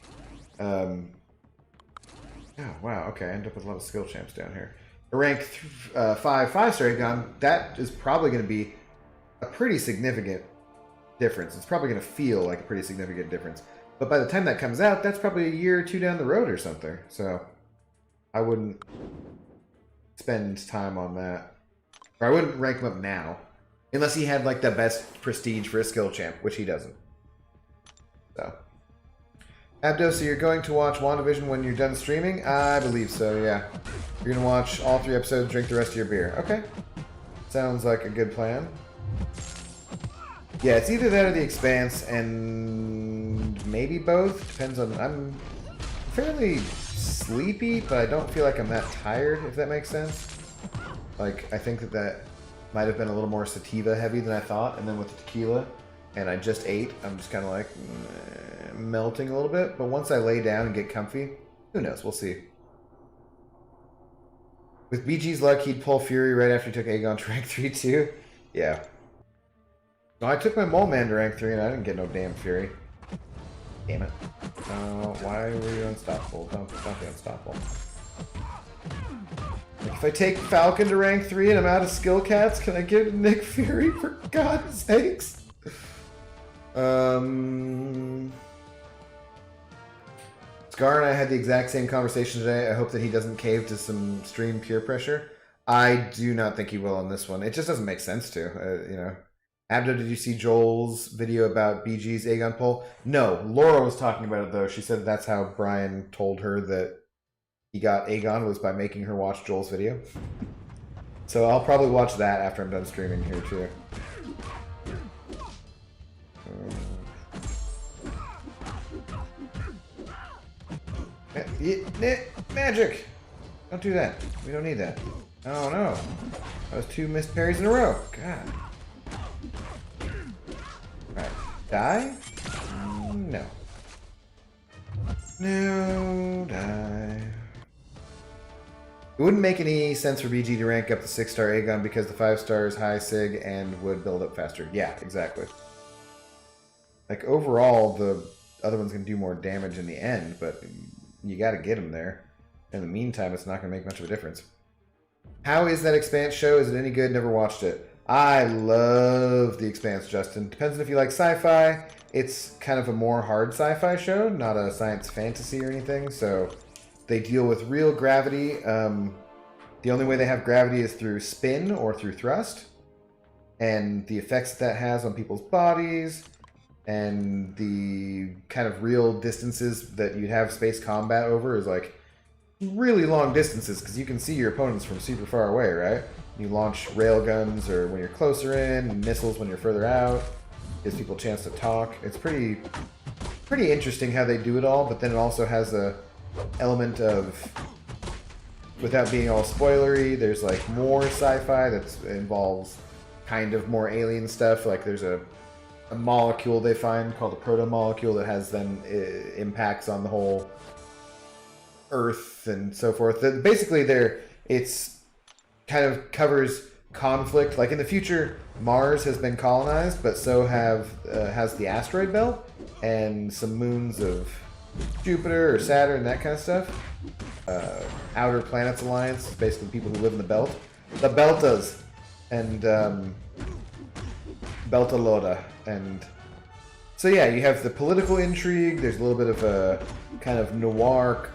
Oh, wow, okay, I end up with a lot of skill champs down here. A rank 5 5-star Aegon, that is probably going to be a pretty significant difference. It's probably going to feel like a pretty significant difference. But by the time that comes out, that's probably a year or 2 down the road or something. So I wouldn't spend time on that. Or I wouldn't rank him up now. Unless he had like the best prestige for a skill champ, which he doesn't. So. Abdo, so you're going to watch WandaVision when you're done streaming? I believe so, yeah. You're going to watch all 3 episodes, drink the rest of your beer. Okay. Sounds like a good plan. Yeah, it's either that or The Expanse, and maybe both. Depends on... I'm fairly sleepy, but I don't feel like I'm that tired, if that makes sense. Like, I think that might have been a little more sativa heavy than I thought, and then with the tequila, and I just ate, I'm just kind of like melting a little bit. But once I lay down and get comfy, who knows? We'll see. With BG's luck, he'd pull Fury right after he took Aegon to rank 3 too. Yeah. No, I took my Mole Man to rank 3 and I didn't get no damn Fury. Damn it. Why were you unstoppable? Don't be unstoppable. Like, if I take Falcon to rank 3 and I'm out of skill cats, can I get Nick Fury for God's sakes? Let's Scar and I had the exact same conversation today. I hope that he doesn't cave to some stream peer pressure. I do not think he will on this one. It just doesn't make sense to, you know. Abdo, did you see Joel's video about BG's Aegon poll? No, Laura was talking about it though. She said that's how Brian told her that he got Aegon was by making her watch Joel's video. So I'll probably watch that after I'm done streaming here too. Magic! Don't do that. We don't need that. Oh no. That was 2 missed parries in a row. God. Alright. Die? No. No, die. It wouldn't make any sense for BG to rank up the 6-star Aegon because the 5-star is high sig and would build up faster. Yeah, exactly. Like, overall, the other one's going to do more damage in the end, but you got to get him there. In the meantime, it's not going to make much of a difference. How is that Expanse show? Is it any good? Never watched it. I love The Expanse, Justin. Depends on if you like sci-fi. It's kind of a more hard sci-fi show, not a science fantasy or anything, so they deal with real gravity. The only way they have gravity is through spin or through thrust, and the effects that has on people's bodies, and the kind of real distances that you'd have space combat over is like really long distances because you can see your opponents from super far away, right? You launch railguns or when you're closer in, and missiles when you're further out. Gives people a chance to talk. It's pretty interesting how they do it all, but then it also has a element of, without being all spoilery, there's like more sci-fi that involves kind of more alien stuff. Like there's a molecule they find called a proto-molecule that has then impacts on the whole Earth and so forth. Basically, it's kind of covers conflict. Like in the future, Mars has been colonized, but so has the asteroid belt and some moons of Jupiter or Saturn, that kind of stuff. Outer Planets Alliance, basically people who live in the belt. The Beltas and Belta Loda. And so yeah, you have the political intrigue. There's a little bit of a kind of noir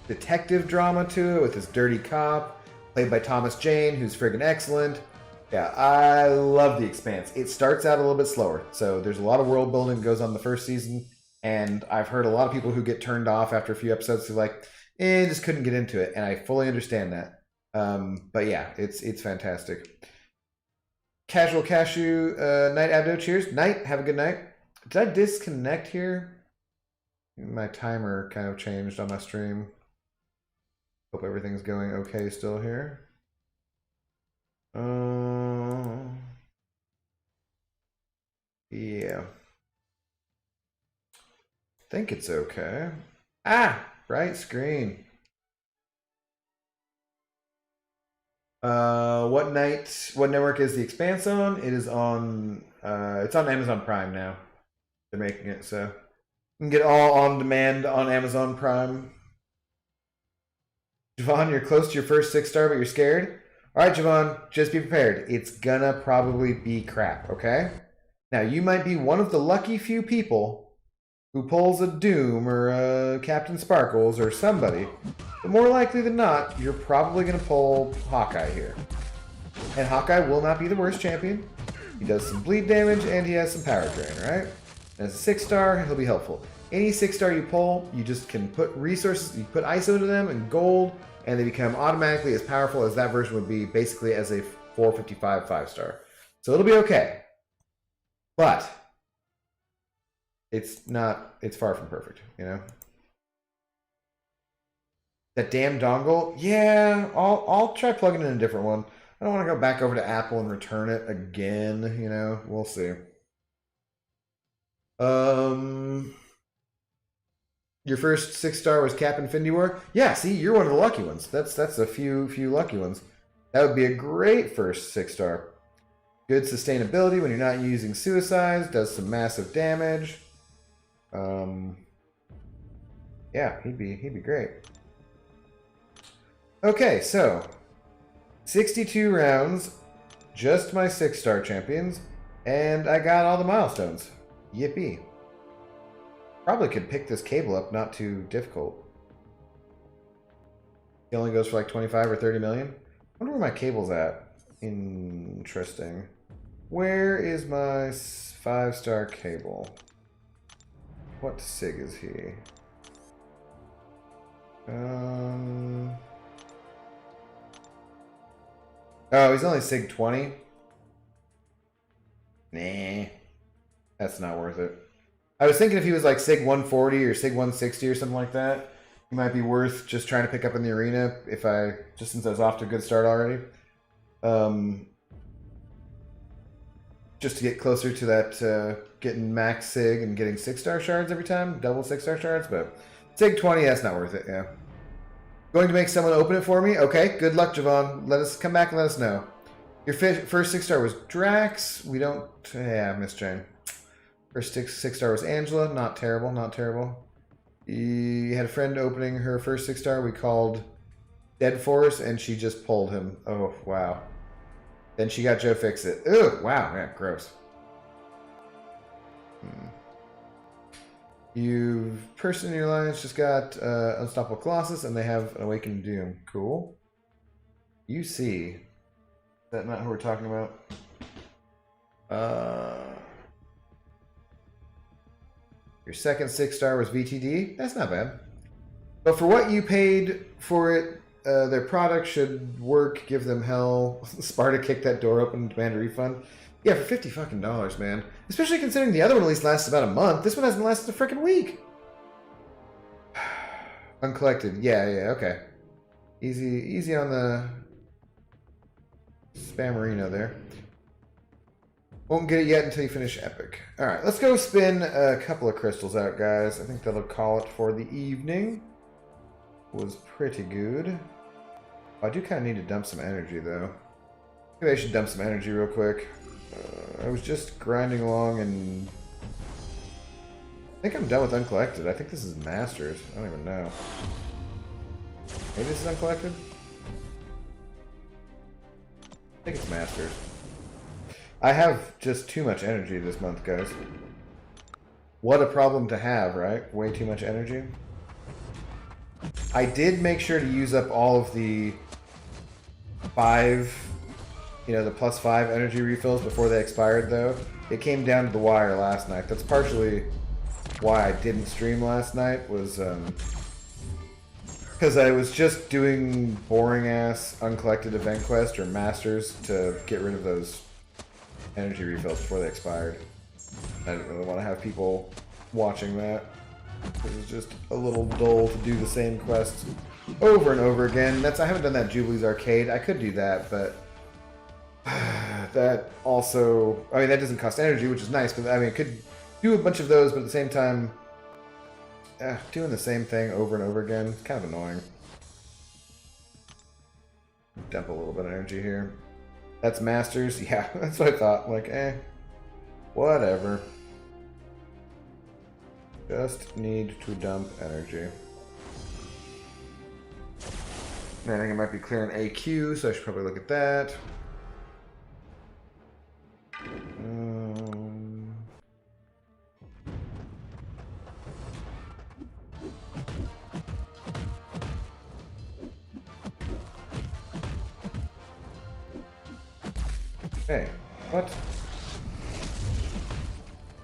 detective drama to it with this dirty cop played by Thomas Jane, who's friggin' excellent. Yeah, I love The Expanse. It starts out a little bit slower, so there's a lot of world building that goes on the first season, and I've heard a lot of people who get turned off after a few episodes who like, just couldn't get into it, and I fully understand that. But yeah, it's fantastic. Casual Cashew, Night Abdo, cheers. Night, have a good night. Did I disconnect here? My timer kind of changed on my stream. Hope everything's going okay still here. Yeah. Think it's okay. Bright screen. What network is The Expanse on? It is on, it's on Amazon Prime now. They're making it, so you can get all on demand on Amazon Prime. Javon, you're close to your first 6-star, but you're scared? Alright, Javon, just be prepared. It's gonna probably be crap, okay? Now, you might be one of the lucky few people who pulls a Doom or a Captain Sparkles or somebody, but more likely than not, you're probably gonna pull Hawkeye here. And Hawkeye will not be the worst champion. He does some bleed damage and he has some power drain, right? And as a 6-star, he'll be helpful. Any 6-star you pull, you just can put resources, you put ISO into them and gold, and they become automatically as powerful as that version would be, basically as a 455 5-star. So it'll be okay. But it's far from perfect, you know? That damn dongle? Yeah, I'll try plugging in a different one. I don't want to go back over to Apple and return it again, you know? We'll see. Your first 6-star was Cap Infinity War? Yeah, see, you're one of the lucky ones. That's a few lucky ones. That would be a great first 6-star. Good sustainability when you're not using suicides, does some massive damage. Yeah, he'd be great. Okay, so 62 rounds, just my 6-star champions, and I got all the milestones. Yippee. Probably could pick this cable up, not too difficult. It only goes for like 25 or 30 million. I wonder where my cable's at. Interesting. Where is my 5-star cable? What sig is he? Oh, he's only sig 20? Nah. That's not worth it. I was thinking if he was like sig 140 or sig 160 or something like that, it might be worth just trying to pick up in the arena just since I was off to a good start already. Just to get closer to that getting max sig and getting 6-star shards every time, double 6-star shards, but sig 20, that's not worth it, yeah. Going to make someone open it for me? Okay, good luck, Javon. Come back and let us know. Your first 6-star was Drax. We don't... Yeah, Miss Jane. First 6-star was Angela. Not terrible, not terrible. You had a friend opening her first 6-star. We called Dead Force, and she just pulled him. Oh, wow. Then she got Joe Fix-It. Ooh, wow. Yeah, gross. Person in your alliance just got Unstoppable Colossus, and they have an Awakened Doom. Cool. UC. Is that not who we're talking about? Your second 6-star was VTD. That's not bad. But for what you paid for it, their product should work. Give them hell. Sparta kicked that door open and demand a refund. Yeah, for $50 fucking, man. Especially considering the other one at least lasts about a month. This one hasn't lasted a freaking week. Uncollected. Yeah, okay. Easy on the Spammerino there. Won't get it yet until you finish Epic. Alright, let's go spin a couple of crystals out, guys. I think that'll call it for the evening. Was pretty good. I do kind of need to dump some energy, though. Maybe I should dump some energy real quick. I was just grinding along and... I think I'm done with Uncollected. I think this is Masters. I don't even know. Maybe this is Uncollected? I think it's Masters. I have just too much energy this month, guys. What a problem to have, right? Way too much energy. I did make sure to use up all of the 5, the +5 energy refills before they expired, though. It came down to the wire last night. That's partially why I didn't stream last night, was because I was just doing boring-ass uncollected event quest or masters to get rid of those energy refills before they expired. I didn't really want to have people watching that. It was just a little dull to do the same quests over and over again. I haven't done that Jubilee's Arcade. I could do that, but that also... I mean, that doesn't cost energy, which is nice, but I mean, I could do a bunch of those, but at the same time, doing the same thing over and over again, it's kind of annoying. Dump a little bit of energy here. That's Masters? Yeah, that's what I thought. Like, whatever. Just need to dump energy. I think I might be clearing AQ, so I should probably look at that. Hey, what?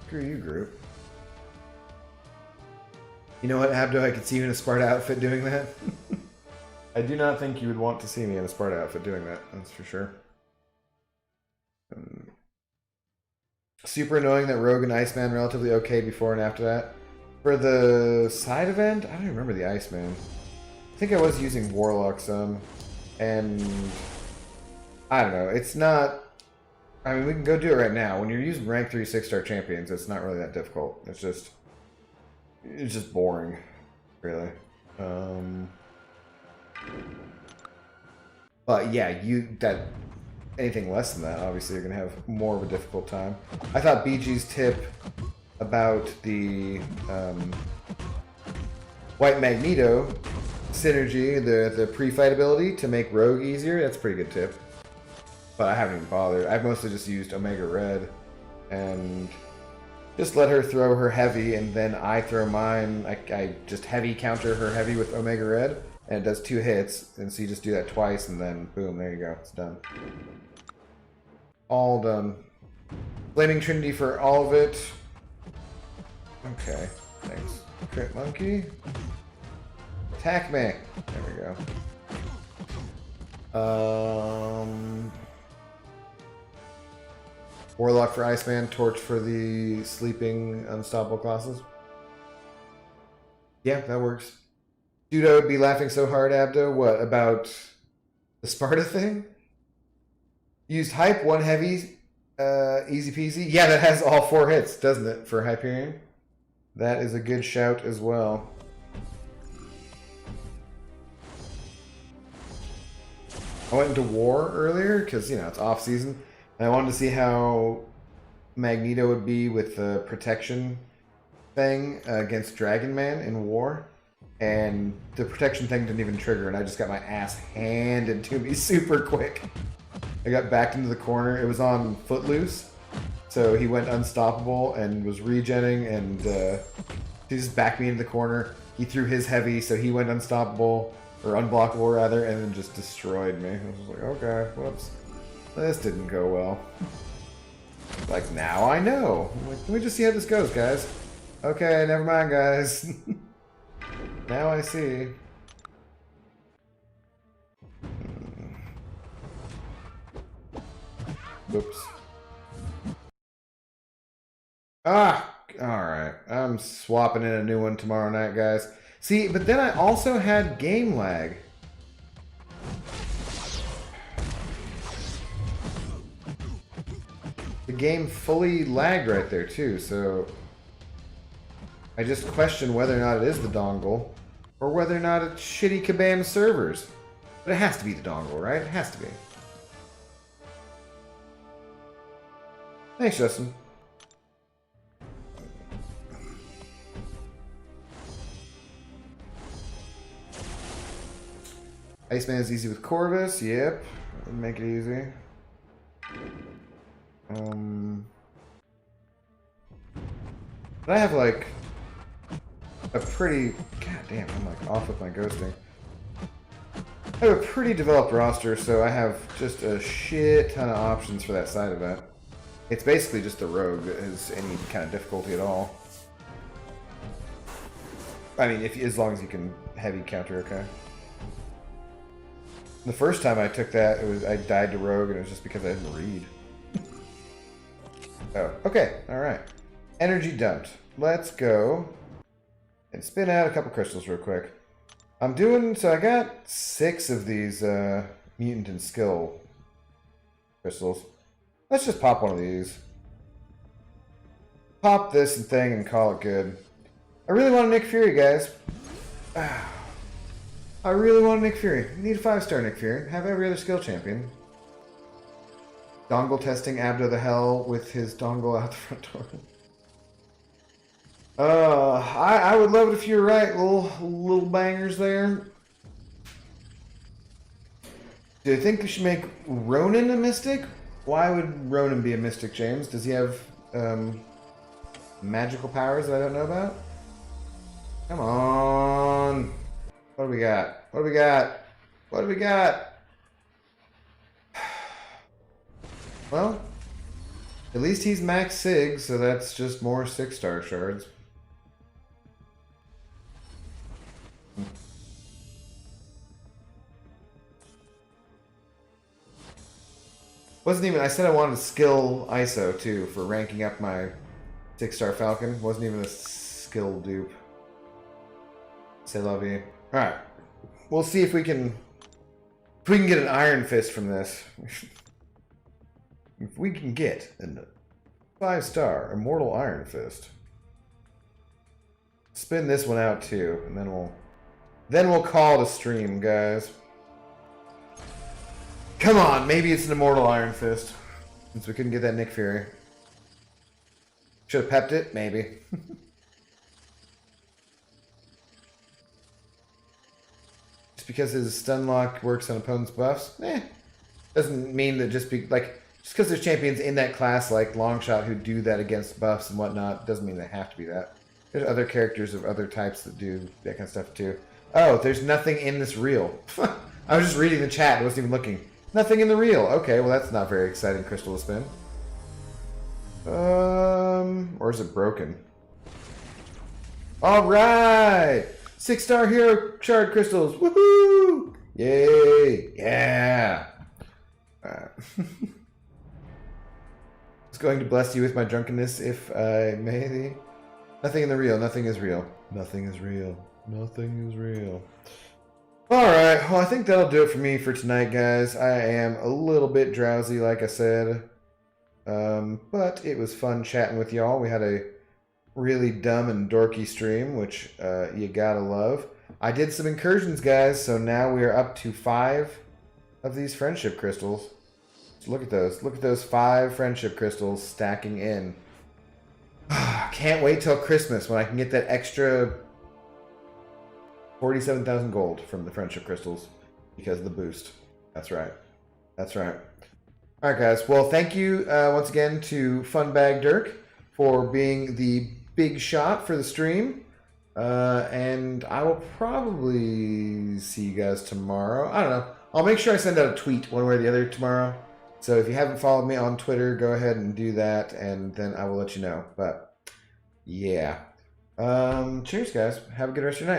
Screw you, group. You know what, Abdo? I could see you in a Sparta outfit doing that. I do not think you would want to see me in a Sparta outfit doing that, that's for sure. Super annoying that Rogue and Iceman relatively okay before and after that. For the side event, I don't remember the Iceman. I think I was using Warlock some, and I don't know, it's not... I mean, we can go do it right now. When you're using rank 3 6-star champions, it's not really that difficult. It's just boring, really. But yeah, anything less than that, obviously, you're gonna have more of a difficult time. I thought BG's tip about the White Magneto synergy, the pre-fight ability to make Rogue easier, that's a pretty good tip. But I haven't even bothered. I've mostly just used Omega Red and Just let her throw her heavy, and then I throw mine. I just heavy counter her heavy with Omega Red, and it does 2 hits. And so you just do that twice, and then boom, there you go. It's done. All done. Flaming Trinity for all of it. Okay, thanks. Crit Monkey. Attack me. There we go. Warlock for Iceman, Torch for the sleeping unstoppable classes. Yeah, that works. Dude, I would be laughing so hard, Abdo. What, about the Sparta thing? Used hype, 1 heavy, easy peasy. Yeah, that has all 4 hits, doesn't it, for Hyperion? That is a good shout as well. I went into war earlier, because, you know, it's off-season. And I wanted to see how Magneto would be with the protection thing against Dragon Man in war. And the protection thing didn't even trigger, and I just got my ass handed to me super quick. I got backed into the corner. It was on Footloose, so he went unstoppable and was regenning, and he just backed me into the corner. He threw his heavy, so he went unstoppable, or unblockable rather, and then just destroyed me. I was like, okay, whoops. This didn't go well. Like, now I know. I'm like, let me just see how this goes, guys. Okay, never mind, guys. Now I see. Whoops. Ah! Alright. I'm swapping in a new one tomorrow night, guys. See, but then I also had game lag. The game fully lagged right there too, so I just question whether or not it is the dongle or whether or not it's shitty Kabam servers. But it has to be the dongle, right? It has to be. Thanks, Justin. Iceman is easy with Corvus, yep. Make it easy. But I have like a pretty... God damn, I'm like off with my ghosting. I have a pretty developed roster, so I have just a shit ton of options for that side event. It's basically just a rogue that has any kind of difficulty at all. I mean, as long as you can heavy counter, okay. The first time I took that, I died to rogue, and it was just because I didn't read. Oh, okay, alright. Energy dumped. Let's go and spin out a couple crystals real quick. So I got 6 of these mutant and skill crystals. Let's just pop one of these. Pop this thing and call it good. I really want a Nick Fury, guys. I really want a Nick Fury. I need a 5-star Nick Fury. Have every other skill champion. Dongle testing Abdo the Hell with his dongle out the front door. I would love it if you were right. Little bangers there. Do you think we should make Ronan a mystic? Why would Ronan be a mystic, James? Does he have magical powers that I don't know about? Come on. What do we got? What do we got? What do we got? Well, at least he's max Sig, so that's just more 6-star shards. Wasn't even, I said I wanted skill ISO too for ranking up my 6-star Falcon. Wasn't even a skill dupe. C'est la vie. Alright. We'll see if we can get an Iron Fist from this. If we can get a 5-star Immortal Iron Fist. Spin this one out too, and then we'll call it a stream, guys. Come on, maybe it's an Immortal Iron Fist. Since we couldn't get that Nick Fury. Should have pepped it? Maybe. Just because his stun lock works on opponent's buffs? Doesn't mean that just Just because there's champions in that class like Longshot who do that against buffs and whatnot doesn't mean they have to be that. There's other characters of other types that do that kind of stuff too. Oh, there's nothing in this reel. I was just reading the chat. I wasn't even looking. Nothing in the reel. Okay, well that's not very exciting crystal to spin. Or is it broken? All right, 6-star hero shard crystals. Woohoo! Yay! Yeah. It's going to bless you with my drunkenness if I may. Nothing in the reel. Nothing is real. Nothing is real. Nothing is real. Alright, well I think that'll do it for me for tonight, guys. I am a little bit drowsy, like I said. But it was fun chatting with y'all. We had a really dumb and dorky stream, which you gotta love. I did some incursions, guys, so now we are up to 5 of these friendship crystals. Look at those. Look at those 5 friendship crystals stacking in. Can't wait till Christmas when I can get that extra 47,000 gold from the friendship crystals because of the boost. That's right. That's right. All right, guys. Well, thank you once again to Funbag Dirk for being the big shot for the stream. And I will probably see you guys tomorrow. I don't know. I'll make sure I send out a tweet one way or the other tomorrow. So if you haven't followed me on Twitter, go ahead and do that, and then I will let you know. But yeah. Cheers, guys. Have a good rest of your night.